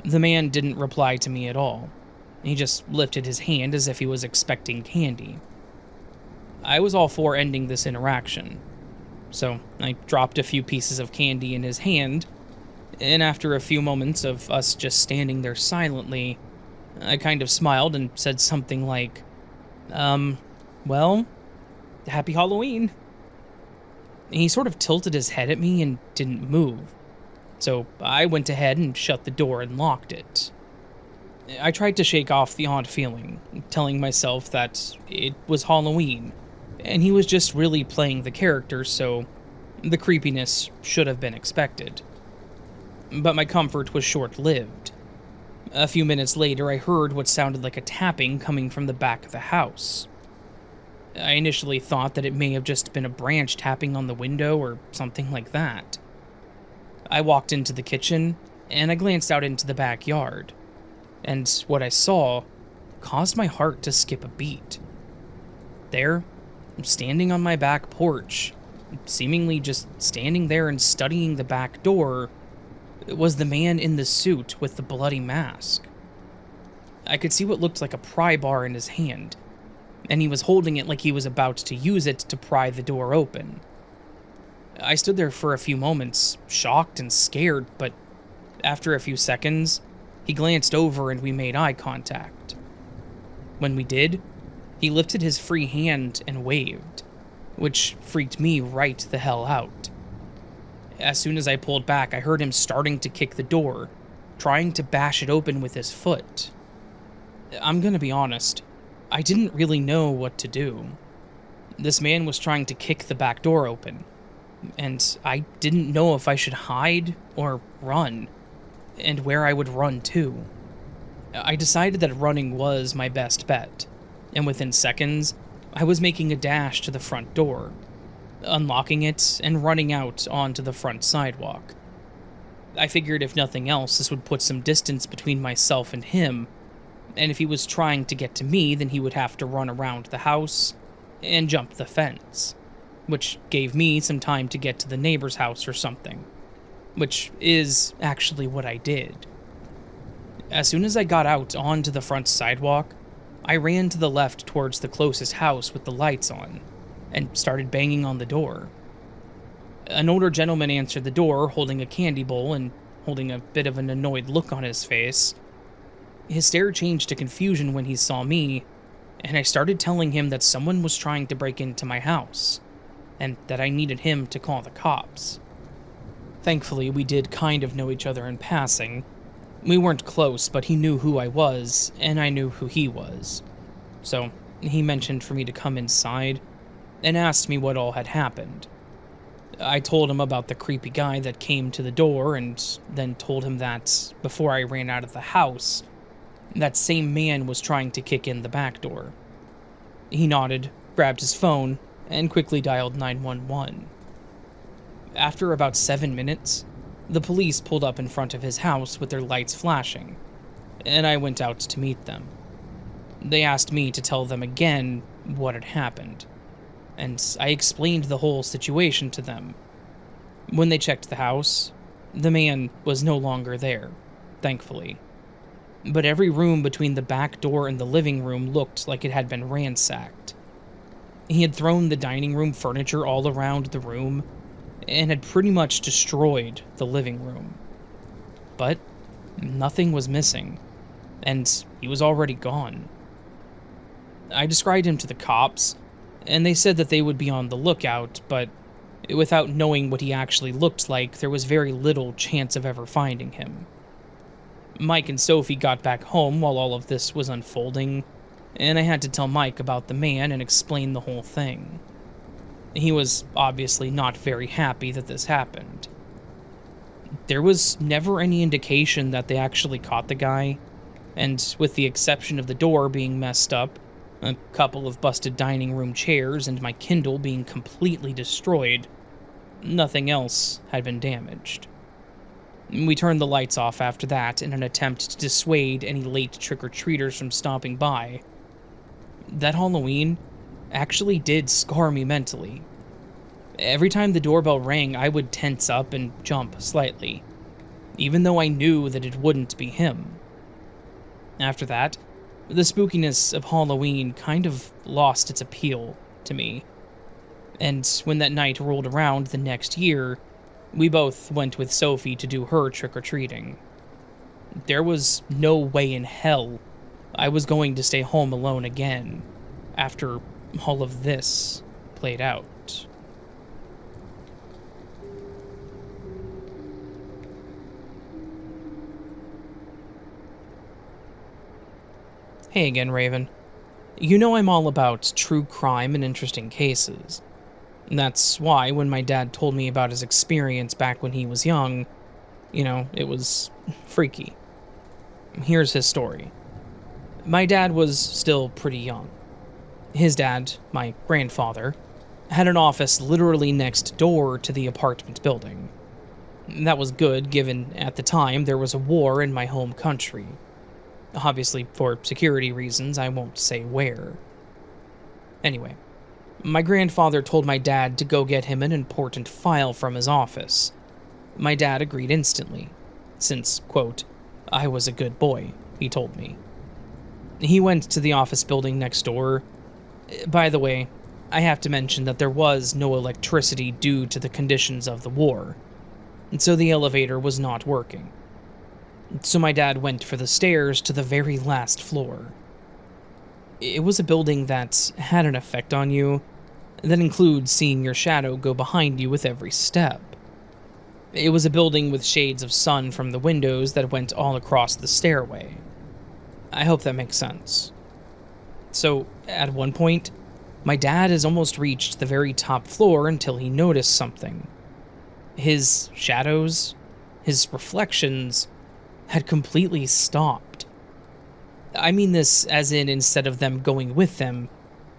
The man didn't reply to me at all. He just lifted his hand as if he was expecting candy. I was all for ending this interaction, so I dropped a few pieces of candy in his hand, and after a few moments of us just standing there silently, I kind of smiled and said something like, well, happy Halloween." He sort of tilted his head at me and didn't move, so I went ahead and shut the door and locked it. I tried to shake off the odd feeling, telling myself that it was Halloween, and he was just really playing the character, so the creepiness should have been expected. But my comfort was short-lived. A few minutes later, I heard what sounded like a tapping coming from the back of the house. I initially thought that it may have just been a branch tapping on the window or something like that. I walked into the kitchen, and I glanced out into the backyard, and what I saw caused my heart to skip a beat. There, standing on my back porch, seemingly just standing there and studying the back door, was the man in the suit with the bloody mask. I could see what looked like a pry bar in his hand, and he was holding it like he was about to use it to pry the door open. I stood there for a few moments, shocked and scared, but after a few seconds, he glanced over and we made eye contact. When we did, he lifted his free hand and waved, which freaked me right the hell out. As soon as I pulled back, I heard him starting to kick the door, trying to bash it open with his foot. I'm gonna be honest, I didn't really know what to do. This man was trying to kick the back door open, and I didn't know if I should hide or run, and where I would run to. I decided that running was my best bet, and within seconds, I was making a dash to the front door, unlocking it and running out onto the front sidewalk. I figured if nothing else, this would put some distance between myself and him, and if he was trying to get to me, then he would have to run around the house and jump the fence, which gave me some time to get to the neighbor's house or something, which is actually what I did. As soon as I got out onto the front sidewalk, I ran to the left towards the closest house with the lights on, and started banging on the door. An older gentleman answered the door, holding a candy bowl and holding a bit of an annoyed look on his face. His stare changed to confusion when he saw me, and I started telling him that someone was trying to break into my house, and that I needed him to call the cops. Thankfully, we did kind of know each other in passing. We weren't close, but he knew who I was, and I knew who he was. So, he mentioned for me to come inside, and asked me what all had happened. I told him about the creepy guy that came to the door, and then told him that, before I ran out of the house, that same man was trying to kick in the back door. He nodded, grabbed his phone, and quickly dialed 911. After about 7 minutes, the police pulled up in front of his house with their lights flashing, and I went out to meet them. They asked me to tell them again what had happened, and I explained the whole situation to them. When they checked the house, the man was no longer there, thankfully. But every room between the back door and the living room looked like it had been ransacked. He had thrown the dining room furniture all around the room, and had pretty much destroyed the living room. But nothing was missing, and he was already gone. I described him to the cops, and they said that they would be on the lookout, but without knowing what he actually looked like, there was very little chance of ever finding him. Mike and Sophie got back home while all of this was unfolding, and I had to tell Mike about the man and explain the whole thing. He was obviously not very happy that this happened. There was never any indication that they actually caught the guy, and with the exception of the door being messed up, a couple of busted dining room chairs, and my Kindle being completely destroyed, nothing else had been damaged. We turned the lights off after that in an attempt to dissuade any late trick-or-treaters from stopping by. That Halloween actually did scar me mentally. Every time the doorbell rang, I would tense up and jump slightly, even though I knew that it wouldn't be him. After that, the spookiness of Halloween kind of lost its appeal to me. And when that night rolled around the next year, we both went with Sophie to do her trick-or-treating. There was no way in hell I was going to stay home alone again after all of this played out. Hey again, Raven. You know I'm all about true crime and interesting cases. That's why when my dad told me about his experience back when he was young, it was freaky. Here's his story. My dad was still pretty young. His dad, my grandfather, had an office literally next door to the apartment building. That was good given at the time there was a war in my home country. Obviously, for security reasons, I won't say where. Anyway, my grandfather told my dad to go get him an important file from his office. My dad agreed instantly, since, quote, I was a good boy, he told me. He went to the office building next door. By the way, I have to mention that there was no electricity due to the conditions of the war, and so the elevator was not working. So my dad went for the stairs to the very last floor. It was a building that had an effect on you that includes seeing your shadow go behind you with every step. It was a building with shades of sun from the windows that went all across the stairway. I hope that makes sense. So, at one point, my dad has almost reached the very top floor until he noticed something. His shadows, his reflections, had completely stopped. I mean this as in instead of them going with them,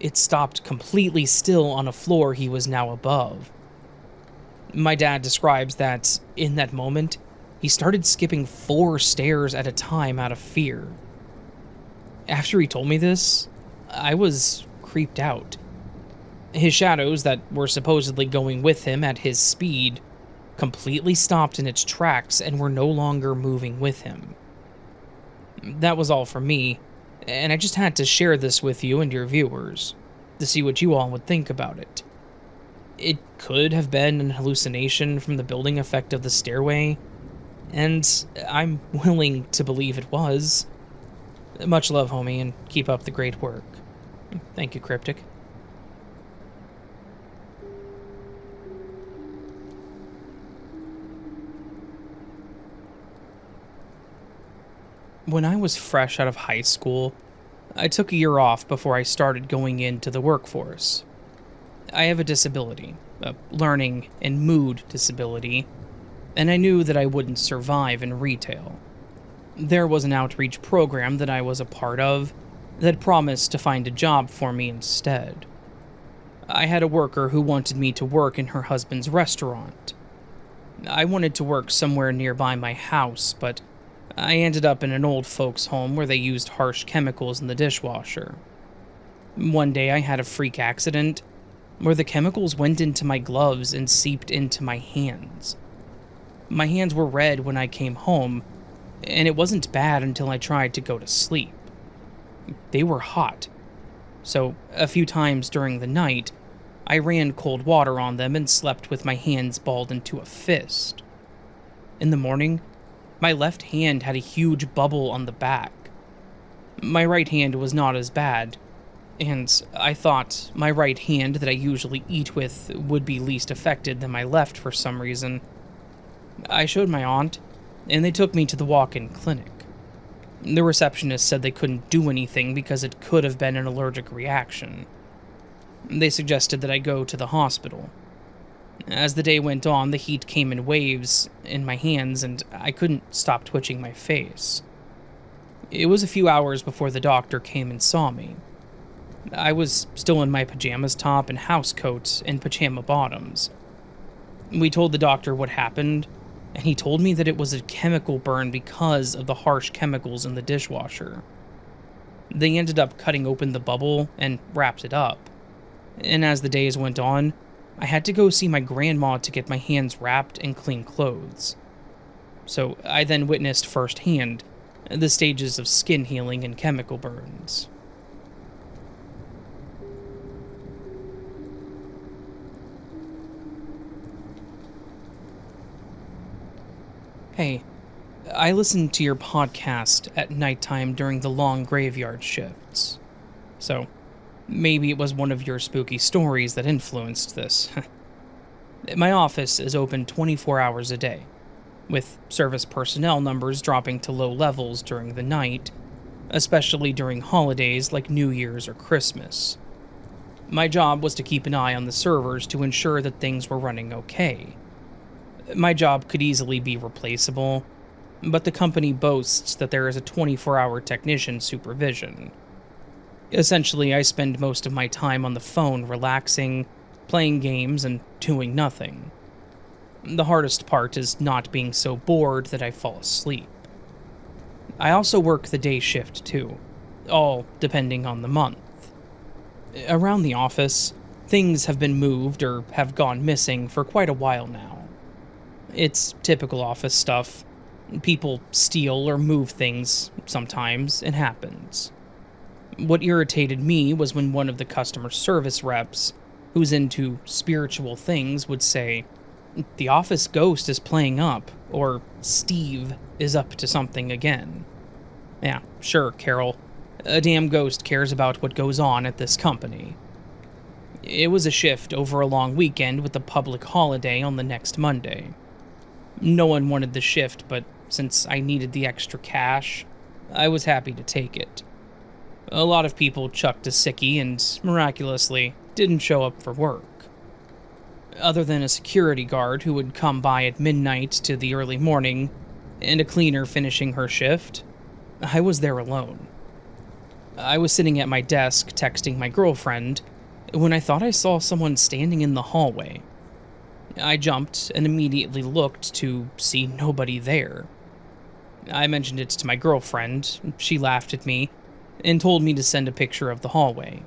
it stopped completely still on a floor he was now above. My dad describes that, in that moment, he started skipping 4 stairs at a time out of fear. After he told me this, I was creeped out. His shadows that were supposedly going with him at his speed completely stopped in its tracks and were no longer moving with him. That was all from me, and I just had to share this with you and your viewers, to see what you all would think about it. It could have been an hallucination from the building effect of the stairway, and I'm willing to believe it was. Much love, homie, and keep up the great work. Thank you, Cryptic. When I was fresh out of high school, I took a year off before I started going into the workforce. I have a disability, a learning and mood disability, and I knew that I wouldn't survive in retail. There was an outreach program that I was a part of that promised to find a job for me instead. I had a worker who wanted me to work in her husband's restaurant. I wanted to work somewhere nearby my house, but I ended up in an old folks' home where they used harsh chemicals in the dishwasher. One day I had a freak accident where the chemicals went into my gloves and seeped into my hands. My hands were red when I came home, and it wasn't bad until I tried to go to sleep. They were hot, so a few times during the night, I ran cold water on them and slept with my hands balled into a fist. In the morning, my left hand had a huge bubble on the back. My right hand was not as bad, and I thought my right hand that I usually eat with would be least affected than my left for some reason. I showed my aunt, and they took me to the walk-in clinic. The receptionist said they couldn't do anything because it could have been an allergic reaction. They suggested that I go to the hospital. As the day went on, the heat came in waves in my hands, and I couldn't stop twitching my face. It was a few hours before the doctor came and saw me. I was still in my pajamas top and house coat and pajama bottoms. We told the doctor what happened, and he told me that it was a chemical burn because of the harsh chemicals in the dishwasher. They ended up cutting open the bubble and wrapped it up. And as the days went on, I had to go see my grandma to get my hands wrapped and clean clothes. So I then witnessed firsthand the stages of skin healing and chemical burns. Hey, I listened to your podcast at nighttime during the long graveyard shifts. So, maybe it was one of your spooky stories that influenced this. My office is open 24 hours a day, with service personnel numbers dropping to low levels during the night, especially during holidays like New Year's or Christmas. My job was to keep an eye on the servers to ensure that things were running okay. My job could easily be replaceable, but the company boasts that there is a 24-hour technician supervision. Essentially, I spend most of my time on the phone relaxing, playing games, and doing nothing. The hardest part is not being so bored that I fall asleep. I also work the day shift too, all depending on the month. Around the office, things have been moved or have gone missing for quite a while now. It's typical office stuff. People steal or move things sometimes. It happens. What irritated me was when one of the customer service reps, who's into spiritual things, would say, "The office ghost is playing up," or "Steve is up to something again." Yeah, sure, Carol. A damn ghost cares about what goes on at this company. It was a shift over a long weekend with a public holiday on the next Monday. No one wanted the shift, but since I needed the extra cash, I was happy to take it. A lot of people chucked a sickie and, miraculously, didn't show up for work. Other than a security guard who would come by at midnight to the early morning, and a cleaner finishing her shift, I was there alone. I was sitting at my desk texting my girlfriend when I thought I saw someone standing in the hallway. I jumped and immediately looked to see nobody there. I mentioned it to my girlfriend, she laughed at me, and told me to send a picture of the hallway.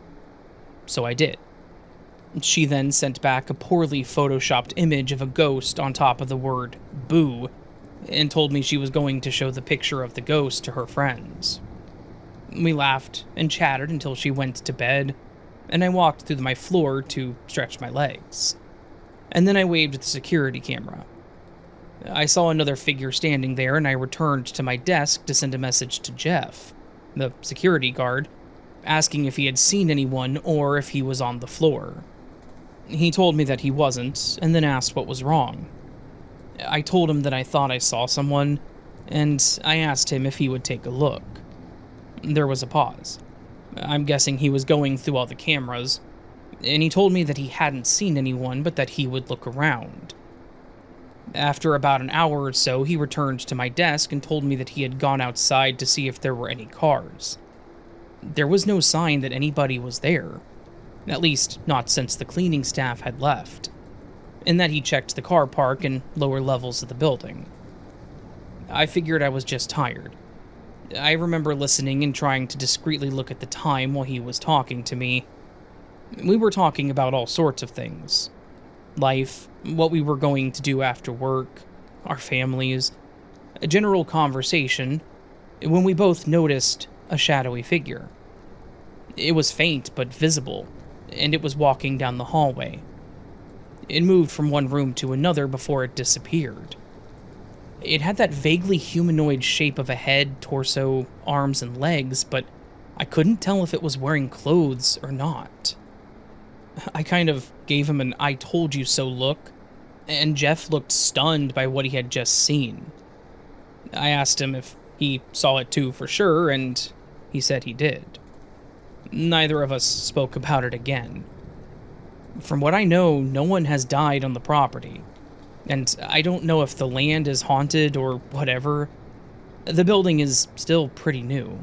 So I did. She then sent back a poorly photoshopped image of a ghost on top of the word "boo," and told me she was going to show the picture of the ghost to her friends. We laughed and chatted until she went to bed, and I walked through my floor to stretch my legs. And then I waved at the security camera. I saw another figure standing there, and I returned to my desk to send a message to Jeff, the security guard, asking if he had seen anyone or if he was on the floor. He told me that he wasn't, and then asked what was wrong. I told him that I thought I saw someone, and I asked him if he would take a look. There was a pause. I'm guessing he was going through all the cameras, and he told me that he hadn't seen anyone, but that he would look around. After about an hour or so, he returned to my desk and told me that he had gone outside to see if there were any cars. There was no sign that anybody was there, at least not since the cleaning staff had left, and that he checked the car park and lower levels of the building. I figured I was just tired. I remember listening and trying to discreetly look at the time while he was talking to me. We were talking about all sorts of things. Life, what we were going to do after work, our families, a general conversation, when we both noticed a shadowy figure. It was faint but visible, and it was walking down the hallway. It moved from one room to another before it disappeared. It had that vaguely humanoid shape of a head, torso, arms, and legs, but I couldn't tell if it was wearing clothes or not. I kind of gave him an "I told you so" look, and Jeff looked stunned by what he had just seen. I asked him if he saw it too for sure, and he said he did. Neither of us spoke about it again. From what I know, no one has died on the property, and I don't know if the land is haunted or whatever, The building is still pretty new.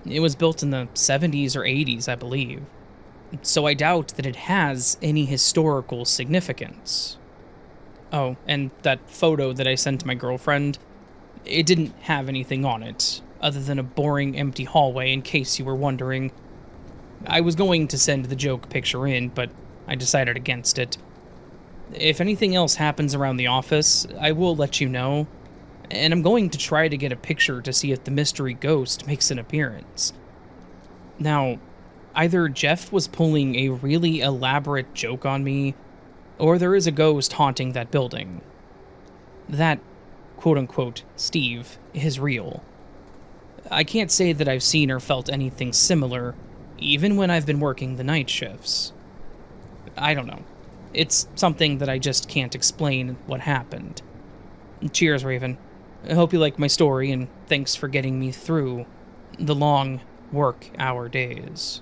It was built in the 70s or 80s, I believe, so I doubt that it has any historical significance. Oh, and that photo that I sent to my girlfriend, it didn't have anything on it, other than a boring empty hallway in case you were wondering. I was going to send the joke picture in, but I decided against it. If anything else happens around the office, I will let you know, and I'm going to try to get a picture to see if the mystery ghost makes an appearance. Now, either Jeff was pulling a really elaborate joke on me, or there is a ghost haunting that building. That, quote-unquote, Steve, is real. I can't say that I've seen or felt anything similar, even when I've been working the night shifts. I don't know. It's something that I just can't explain what happened. Cheers, Raven. I hope you like my story, and thanks for getting me through the long work hour days.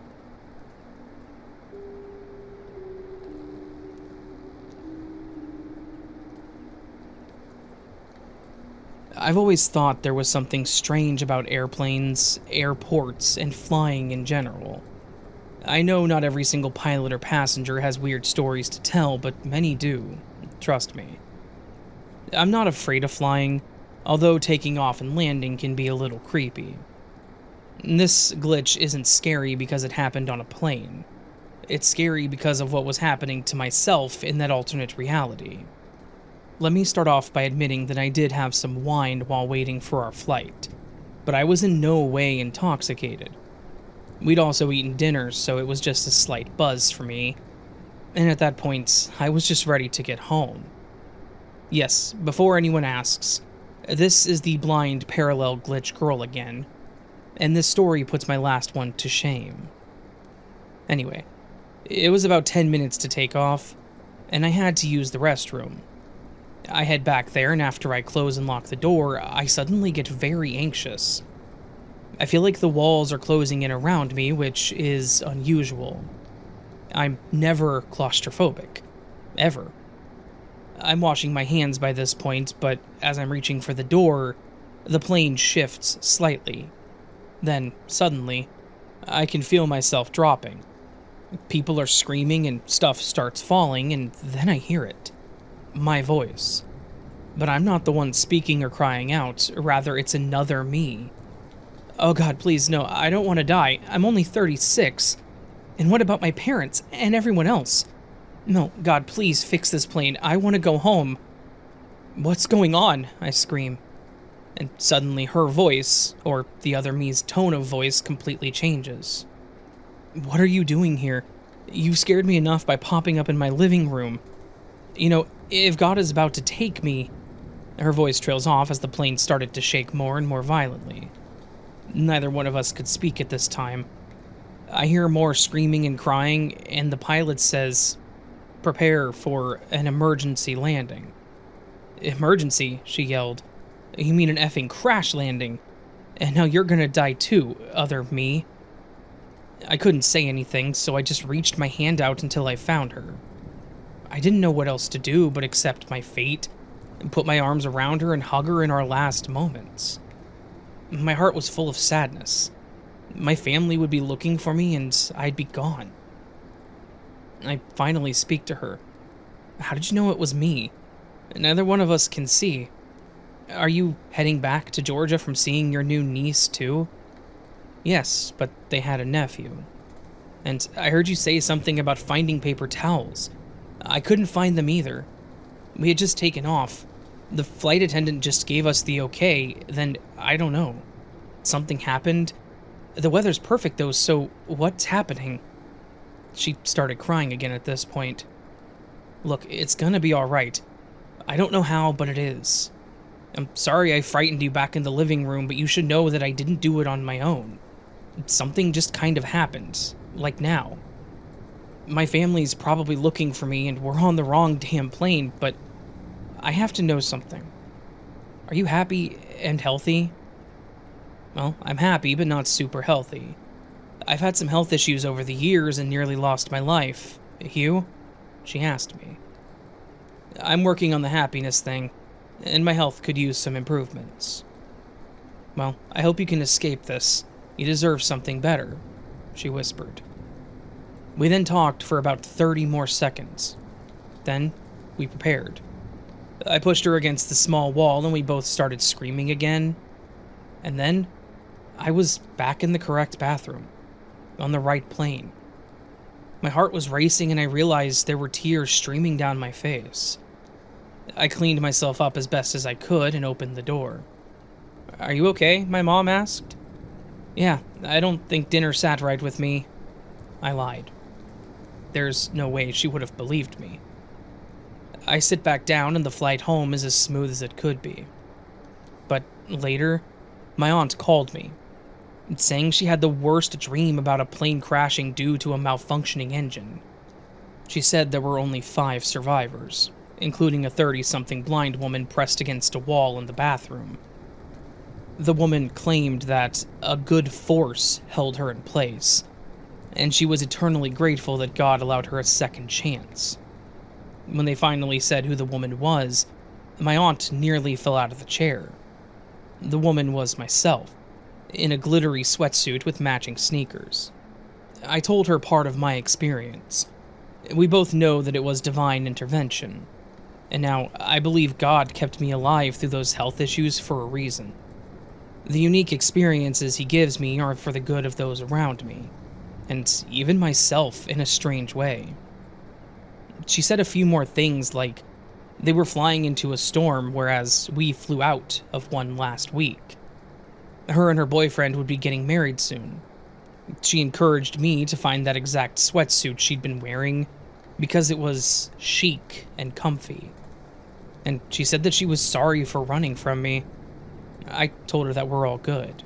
I've always thought there was something strange about airplanes, airports, and flying in general. I know not every single pilot or passenger has weird stories to tell, but many do. Trust me. I'm not afraid of flying, although taking off and landing can be a little creepy. This glitch isn't scary because it happened on a plane. It's scary because of what was happening to myself in that alternate reality. Let me start off by admitting that I did have some wine while waiting for our flight, but I was in no way intoxicated. We'd also eaten dinner, so it was just a slight buzz for me, and at that point, I was just ready to get home. Yes, before anyone asks, this is the blind parallel glitch girl again, and this story puts my last one to shame. Anyway, it was about 10 minutes to take off, and I had to use the restroom. I head back there, and after I close and lock the door, I suddenly get very anxious. I feel like the walls are closing in around me, which is unusual. I'm never claustrophobic. Ever. I'm washing my hands by this point, but as I'm reaching for the door, the plane shifts slightly. Then, suddenly, I can feel myself dropping. People are screaming and stuff starts falling, and then I hear it. My voice. But I'm not the one speaking or crying out, rather it's another me. Oh god, please, no, I don't want to die. I'm only 36. And what about my parents and everyone else? No, God, please fix this plane. I want to go home. What's going on? I scream. And suddenly her voice, or the other me's tone of voice, completely changes. What are you doing here? You scared me enough by popping up in my living room. You know, if God is about to take me... Her voice trails off as the plane started to shake more and more violently. Neither one of us could speak at this time. I hear more screaming and crying, and the pilot says, "Prepare for an emergency landing." Emergency, she yelled. You mean an effing crash landing? And now you're gonna die too, other me. I couldn't say anything, so I just reached my hand out until I found her. I didn't know what else to do but accept my fate, and put my arms around her and hug her in our last moments. My heart was full of sadness. My family would be looking for me and I'd be gone. I finally speak to her. How did you know it was me? Neither one of us can see. Are you heading back to Georgia from seeing your new niece too? Yes, but they had a nephew. And I heard you say something about finding paper towels. I couldn't find them either. We had just taken off. The flight attendant just gave us the okay, then I don't know. Something happened. The weather's perfect though, so what's happening? She started crying again at this point. Look, it's gonna be alright. I don't know how, but it is. I'm sorry I frightened you back in the living room, but you should know that I didn't do it on my own. Something just kind of happened, like now. My family's probably looking for me and we're on the wrong damn plane, but I have to know something. Are you happy and healthy? Well, I'm happy, but not super healthy. I've had some health issues over the years and nearly lost my life. You? She asked me. I'm working on the happiness thing, and my health could use some improvements. Well, I hope you can escape this. You deserve something better, she whispered. We then talked for about 30 more seconds. Then, we prepared. I pushed her against the small wall and we both started screaming again. And then, I was back in the correct bathroom, on the right plane. My heart was racing and I realized there were tears streaming down my face. I cleaned myself up as best as I could and opened the door. "Are you okay?" my mom asked. "Yeah, I don't think dinner sat right with me," I lied. There's no way she would have believed me. I sit back down and the flight home is as smooth as it could be. But later, my aunt called me, saying she had the worst dream about a plane crashing due to a malfunctioning engine. She said there were only 5 survivors, including a 30-something blind woman pressed against a wall in the bathroom. The woman claimed that a good force held her in place, and she was eternally grateful that God allowed her a second chance. When they finally said who the woman was, my aunt nearly fell out of the chair. The woman was myself, in a glittery sweatsuit with matching sneakers. I told her part of my experience. We both know that it was divine intervention, and now I believe God kept me alive through those health issues for a reason. The unique experiences he gives me are for the good of those around me, and even myself in a strange way. She said a few more things like they were flying into a storm whereas we flew out of one last week. Her and her boyfriend would be getting married soon. She encouraged me to find that exact sweatsuit she'd been wearing because it was chic and comfy. And she said that she was sorry for running from me. I told her that we're all good.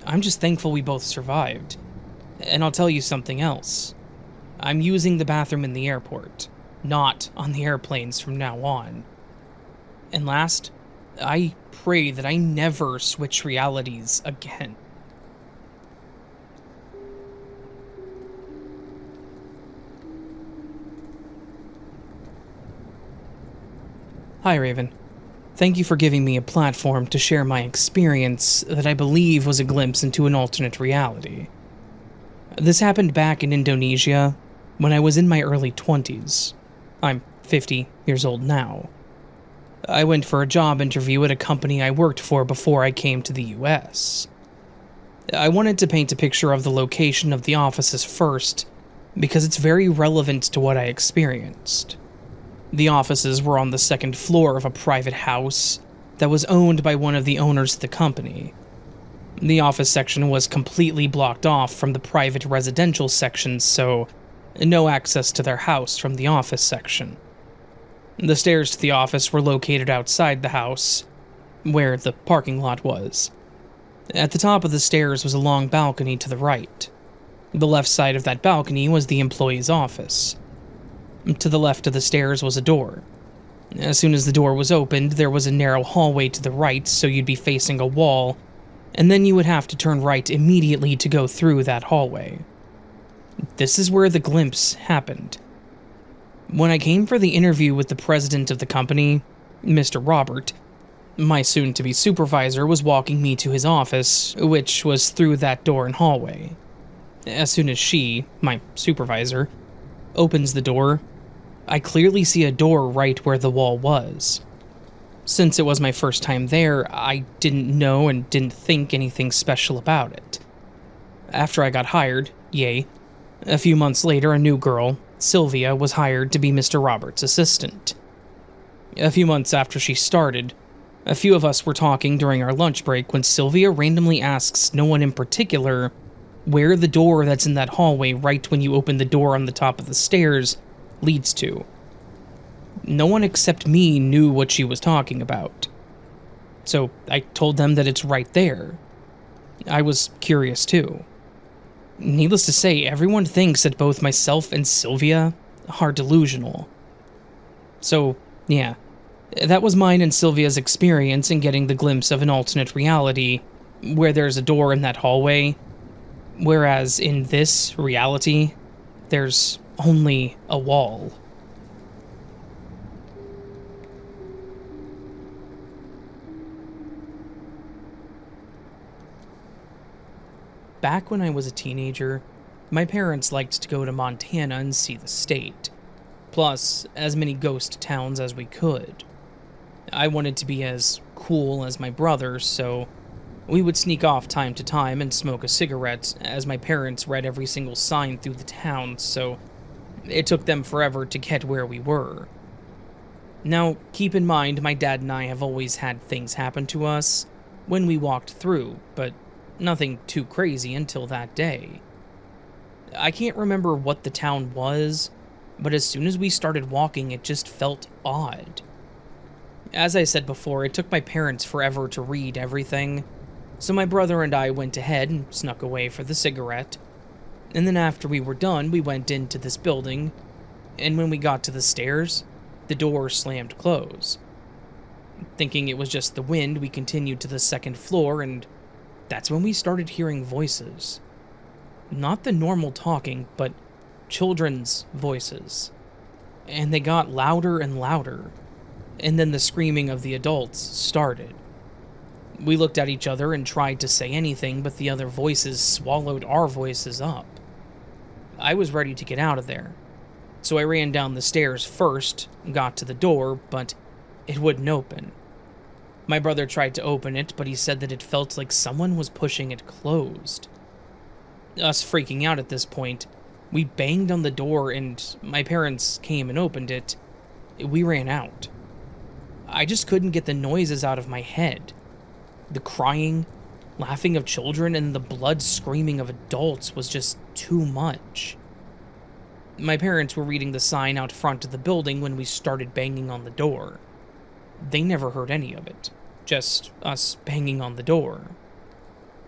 I'm just thankful we both survived. And I'll tell you something else. I'm using the bathroom in the airport, not on the airplanes from now on. And last, I pray that I never switch realities again. Hi, Raven. Thank you for giving me a platform to share my experience that I believe was a glimpse into an alternate reality. This happened back in Indonesia when I was in my early 20s. I'm 50 years old now. I went for a job interview at a company I worked for before I came to the US. I wanted to paint a picture of the location of the offices first because it's very relevant to what I experienced. The offices were on the second floor of a private house that was owned by one of the owners of the company. The office section was completely blocked off from the private residential sections, so no access to their house from the office section. The stairs to the office were located outside the house, where the parking lot was. At the top of the stairs was a long balcony to the right. The left side of that balcony was the employee's office. To the left of the stairs was a door. As soon as the door was opened, there was a narrow hallway to the right, so you'd be facing a wall, and then you would have to turn right immediately to go through that hallway. This is where the glimpse happened. When I came for the interview with the president of the company, Mr. Robert, my soon-to-be supervisor was walking me to his office, which was through that door and hallway. As soon as she, my supervisor, opens the door, I clearly see a door right where the wall was. Since it was my first time there, I didn't know and didn't think anything special about it. After I got hired, yay, a few months later a new girl, Sylvia, was hired to be Mr. Roberts' assistant. A few months after she started, a few of us were talking during our lunch break when Sylvia randomly asks no one in particular where the door that's in that hallway right when you open the door on the top of the stairs leads to. No one except me knew what she was talking about. So I told them that it's right there. I was curious too. Needless to say, everyone thinks that both myself and Sylvia are delusional. So, yeah, that was mine and Sylvia's experience in getting the glimpse of an alternate reality where there's a door in that hallway, whereas in this reality, there's only a wall. Back when I was a teenager, my parents liked to go to Montana and see the state, plus as many ghost towns as we could. I wanted to be as cool as my brother, so we would sneak off time to time and smoke a cigarette as my parents read every single sign through the town, so it took them forever to get where we were. Now, keep in mind, my dad and I have always had things happen to us when we walked through, but nothing too crazy until that day. I can't remember what the town was, but as soon as we started walking, it just felt odd. As I said before, it took my parents forever to read everything, so my brother and I went ahead and snuck away for the cigarette, and then after we were done, we went into this building, and when we got to the stairs, the door slammed closed. Thinking it was just the wind, we continued to the second floor, and that's when we started hearing voices. Not the normal talking, but children's voices. And they got louder and louder, and then the screaming of the adults started. We looked at each other and tried to say anything, but the other voices swallowed our voices up. I was ready to get out of there, so I ran down the stairs first, got to the door, but it wouldn't open. My brother tried to open it, but he said that it felt like someone was pushing it closed. Us freaking out at this point, we banged on the door and my parents came and opened it. We ran out. I just couldn't get the noises out of my head. The crying, laughing of children, and the blood screaming of adults was just too much. My parents were reading the sign out front of the building when we started banging on the door. They never heard any of it, just us banging on the door.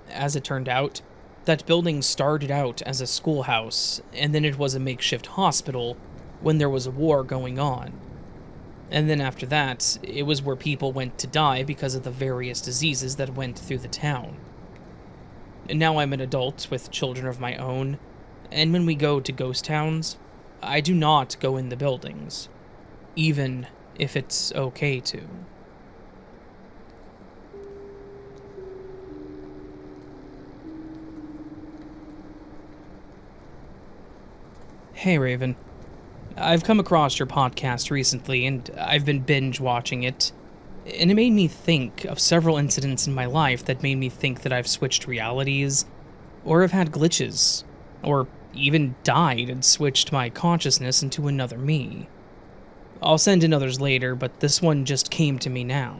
As it turned out, that building started out as a schoolhouse, and then it was a makeshift hospital when there was a war going on. And then after that, it was where people went to die because of the various diseases that went through the town. And now I'm an adult with children of my own, and when we go to ghost towns, I do not go in the buildings, even if it's okay to. Hey Raven, I've come across your podcast recently and I've been binge watching it, and it made me think of several incidents in my life that made me think that I've switched realities, or have had glitches, or even died and switched my consciousness into another me. I'll send in others later, but this one just came to me now.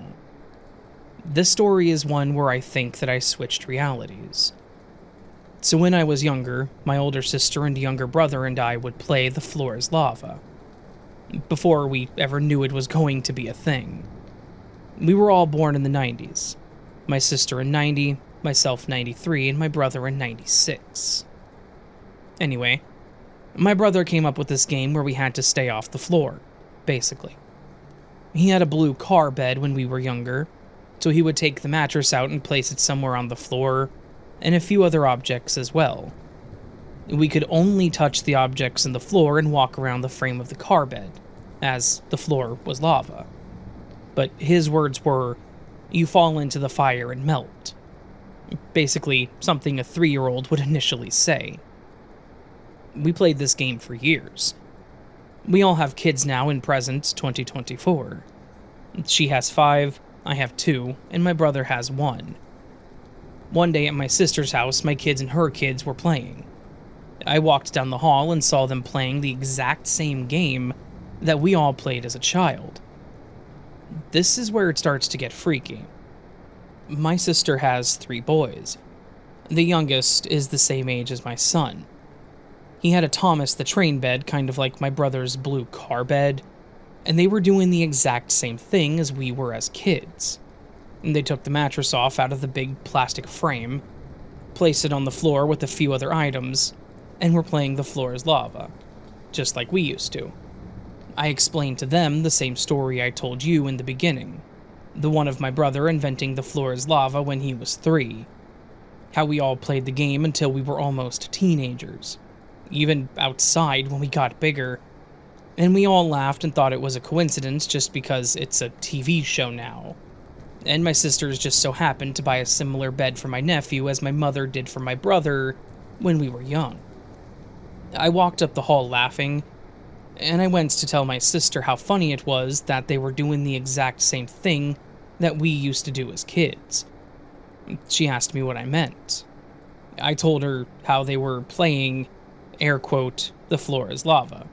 This story is one where I think that I switched realities. So when I was younger, my older sister and younger brother and I would play The Floor is Lava, before we ever knew it was going to be a thing. We were all born in the 90s. My sister in 90, myself 93, and my brother in 96. Anyway, my brother came up with this game where we had to stay off the floor, basically. He had a blue car bed when we were younger, so he would take the mattress out and place it somewhere on the floor, and a few other objects as well. We could only touch the objects in the floor and walk around the frame of the car bed, as the floor was lava. But his words were, "You fall into the fire and melt." Basically, something a 3-year-old would initially say. We played this game for years. We all have kids now in present 2024. She has 5, I have 2, and my brother has 1. One day at my sister's house, my kids and her kids were playing. I walked down the hall and saw them playing the exact same game that we all played as a child. This is where it starts to get freaky. My sister has 3 boys. The youngest is the same age as my son. He had a Thomas the Train bed, kind of like my brother's blue car bed, and they were doing the exact same thing as we were as kids. They took the mattress off out of the big plastic frame, placed it on the floor with a few other items, and were playing The Floor is Lava, just like we used to. I explained to them the same story I told you in the beginning, the one of my brother inventing The Floor is Lava when he was 3, how we all played the game until we were almost teenagers, even outside when we got bigger, and we all laughed and thought it was a coincidence just because it's a TV show now. and my sisters just so happened to buy a similar bed for my nephew as my mother did for my brother when we were young. I walked up the hall laughing, and I went to tell my sister how funny it was that they were doing the exact same thing that we used to do as kids. She asked me what I meant. I told her how they were playing, air quote, The Floor is Lava,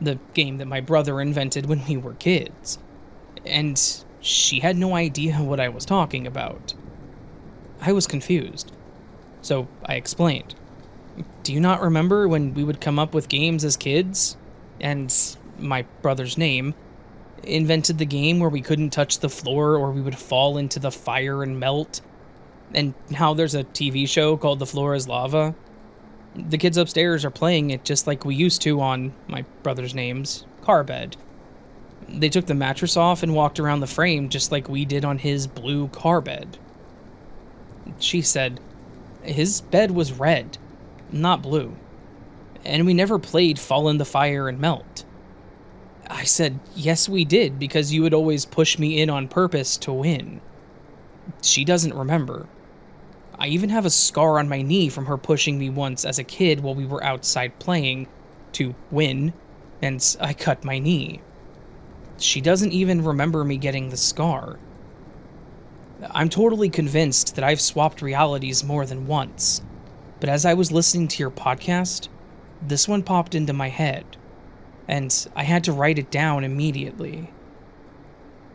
the game that my brother invented when we were kids. And she had no idea what I was talking about. I was confused, so I explained. Do you not remember when we would come up with games as kids? And my brother's name invented the game where we couldn't touch the floor or we would fall into the fire and melt. And now there's a TV show called The Floor is Lava. The kids upstairs are playing it just like we used to on my brother's name's car bed. They took the mattress off and walked around the frame just like we did on his blue car bed. She said, his bed was red, not blue. And we never played Fall in the Fire and Melt. I said, yes we did, because you would always push me in on purpose to win. She doesn't remember. I even have a scar on my knee from her pushing me once as a kid while we were outside playing to win, and I cut my knee. She doesn't even remember me getting the scar. I'm totally convinced that I've swapped realities more than once, but as I was listening to your podcast, this one popped into my head, and I had to write it down immediately.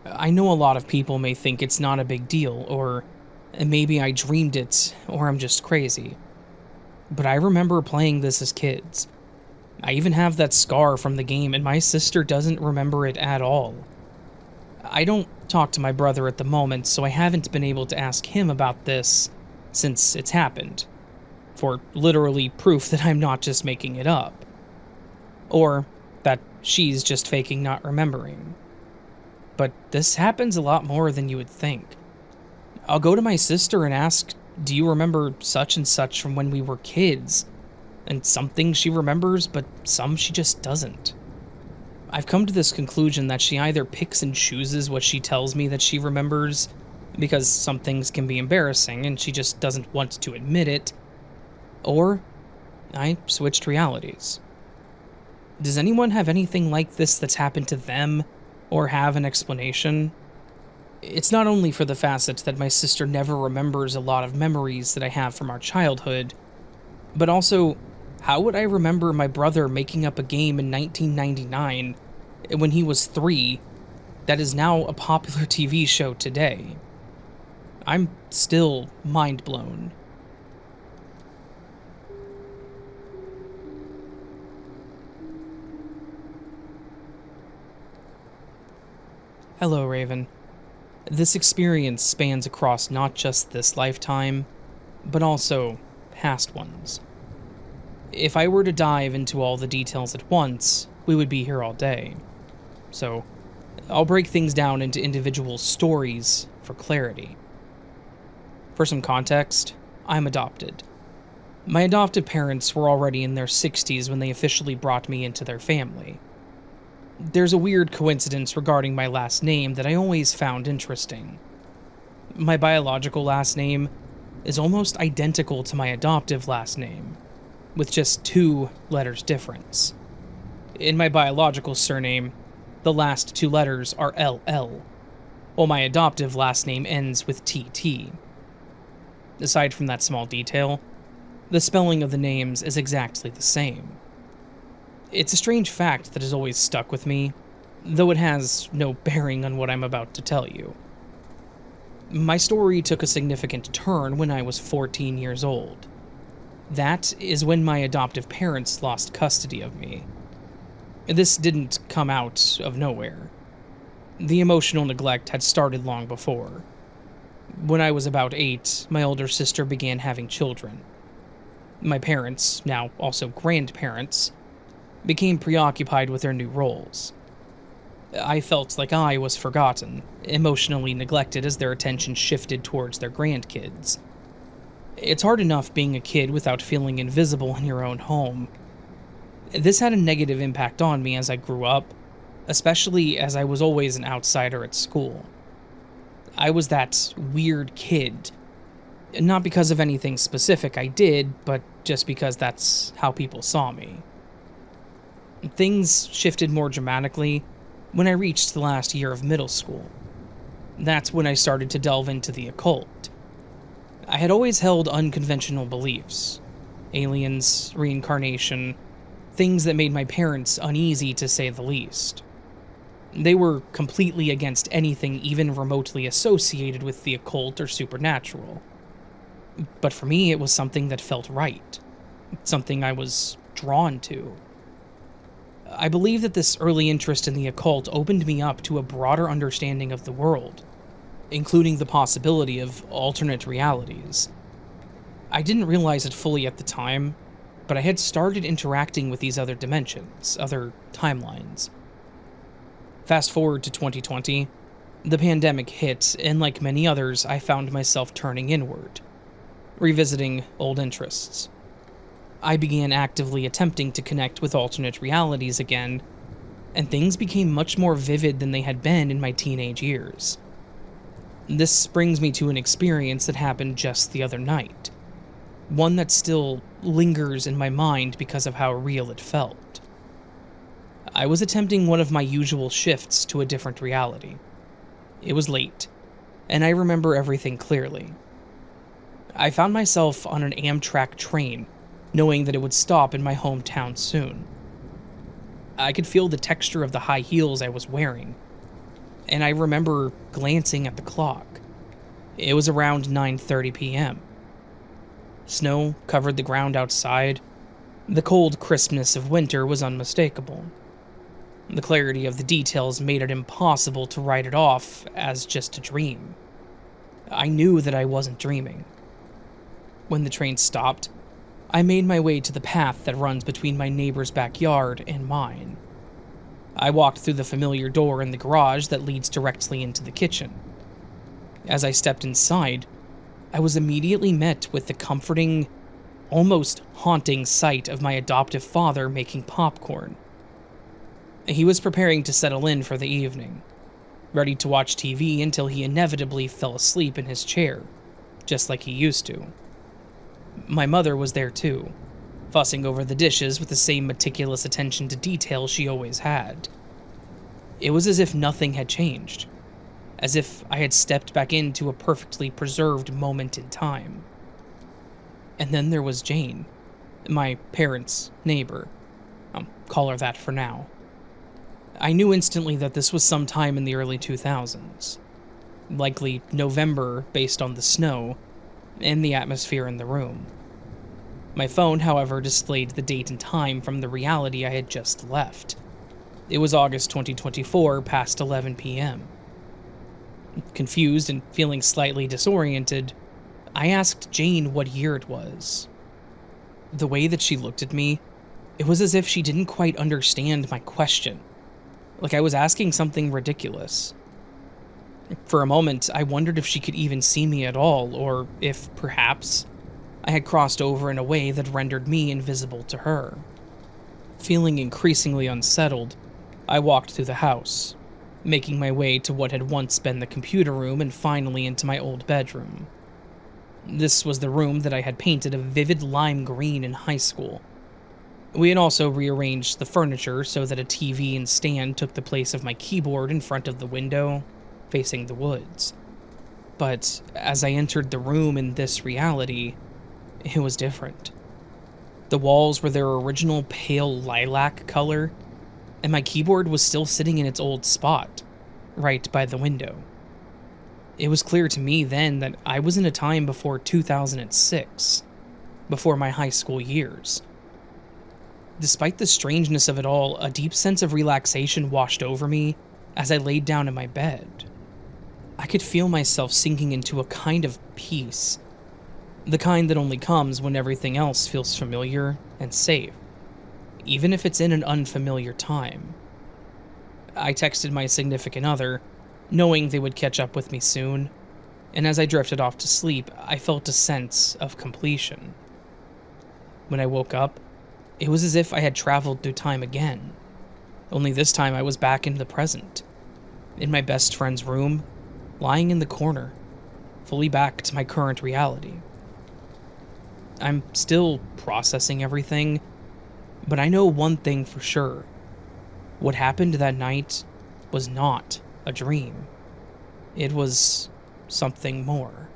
I know a lot of people may think it's not a big deal, or maybe I dreamed it, or I'm just crazy. But I remember playing this as kids. I even have that scar from the game, and my sister doesn't remember it at all. I don't talk to my brother at the moment, so I haven't been able to ask him about this since it's happened, for literally proof that I'm not just making it up. Or that she's just faking not remembering. But this happens a lot more than you would think. I'll go to my sister and ask, do you remember such and such from when we were kids? And some things she remembers, but some she just doesn't. I've come to this conclusion that she either picks and chooses what she tells me that she remembers, because some things can be embarrassing and she just doesn't want to admit it, or I switched realities. Does anyone have anything like this that's happened to them, or have an explanation? It's not only for the facet that my sister never remembers a lot of memories that I have from our childhood, but also, how would I remember my brother making up a game in 1999 when he was 3 that is now a popular TV show today? I'm still mind blown. Hello, Raven. This experience spans across not just this lifetime, but also past ones. If I were to dive into all the details at once, we would be here all day. So, I'll break things down into individual stories for clarity. For some context, I'm adopted. My adoptive parents were already in their 60s when they officially brought me into their family. There's a weird coincidence regarding my last name that I always found interesting. My biological last name is almost identical to my adoptive last name, with just 2 letters difference. In my biological surname, the last 2 letters are LL, while my adoptive last name ends with TT. Aside from that small detail, the spelling of the names is exactly the same. It's a strange fact that has always stuck with me, though it has no bearing on what I'm about to tell you. My story took a significant turn when I was 14 years old. That is when my adoptive parents lost custody of me. This didn't come out of nowhere. The emotional neglect had started long before. When I was about 8, my older sister began having children. My parents, now also grandparents, became preoccupied with their new roles. I felt like I was forgotten, emotionally neglected as their attention shifted towards their grandkids. It's hard enough being a kid without feeling invisible in your own home. This had a negative impact on me as I grew up, especially as I was always an outsider at school. I was that weird kid. Not because of anything specific I did, but just because that's how people saw me. Things shifted more dramatically when I reached the last year of middle school. That's when I started to delve into the occult. I had always held unconventional beliefs. Aliens, reincarnation, things that made my parents uneasy to say the least. They were completely against anything even remotely associated with the occult or supernatural. But for me, it was something that felt right. Something I was drawn to. I believe that this early interest in the occult opened me up to a broader understanding of the world, including the possibility of alternate realities. I didn't realize it fully at the time, but I had started interacting with these other dimensions, other timelines. Fast forward to 2020, the pandemic hit, and like many others, I found myself turning inward, revisiting old interests. I began actively attempting to connect with alternate realities again, and things became much more vivid than they had been in my teenage years. This brings me to an experience that happened just the other night, one that still lingers in my mind because of how real it felt. I was attempting one of my usual shifts to a different reality. It was late, and I remember everything clearly. I found myself on an Amtrak train, knowing that it would stop in my hometown soon. I could feel the texture of the high heels I was wearing, and I remember glancing at the clock. It was around 9:30 p.m. Snow covered the ground outside. The cold crispness of winter was unmistakable. The clarity of the details made it impossible to write it off as just a dream. I knew that I wasn't dreaming. When the train stopped, I made my way to the path that runs between my neighbor's backyard and mine. I walked through the familiar door in the garage that leads directly into the kitchen. As I stepped inside, I was immediately met with the comforting, almost haunting sight of my adoptive father making popcorn. He was preparing to settle in for the evening, ready to watch TV until he inevitably fell asleep in his chair, just like he used to. My mother was there too, fussing over the dishes with the same meticulous attention to detail she always had. It was as if nothing had changed, as if I had stepped back into a perfectly preserved moment in time. And then there was Jane, my parents' neighbor. I'll call her that for now. I knew instantly that this was sometime in the early 2000s, likely November based on the snow and the atmosphere in the room. My phone, however, displayed the date and time from the reality I had just left. It was August 2024, past 11 p.m. Confused and feeling slightly disoriented, I asked Jane what year it was. The way that she looked at me, it was as if she didn't quite understand my question, like I was asking something ridiculous. For a moment, I wondered if she could even see me at all, or if, perhaps, I had crossed over in a way that rendered me invisible to her. Feeling increasingly unsettled, I walked through the house, making my way to what had once been the computer room and finally into my old bedroom. This was the room that I had painted a vivid lime green in high school. We had also rearranged the furniture so that a TV and stand took the place of my keyboard in front of the window, facing the woods. But as I entered the room in this reality, it was different. The walls were their original pale lilac color, and my keyboard was still sitting in its old spot, right by the window. It was clear to me then that I was in a time before 2006, before my high school years. Despite the strangeness of it all, a deep sense of relaxation washed over me as I laid down in my bed. I could feel myself sinking into a kind of peace, the kind that only comes when everything else feels familiar and safe, even if it's in an unfamiliar time. I texted my significant other, knowing they would catch up with me soon, and as I drifted off to sleep, I felt a sense of completion. When I woke up, it was as if I had traveled through time again, only this time I was back in the present, in my best friend's room, lying in the corner, fully back to my current reality. I'm still processing everything, but I know one thing for sure. What happened that night was not a dream. It was something more.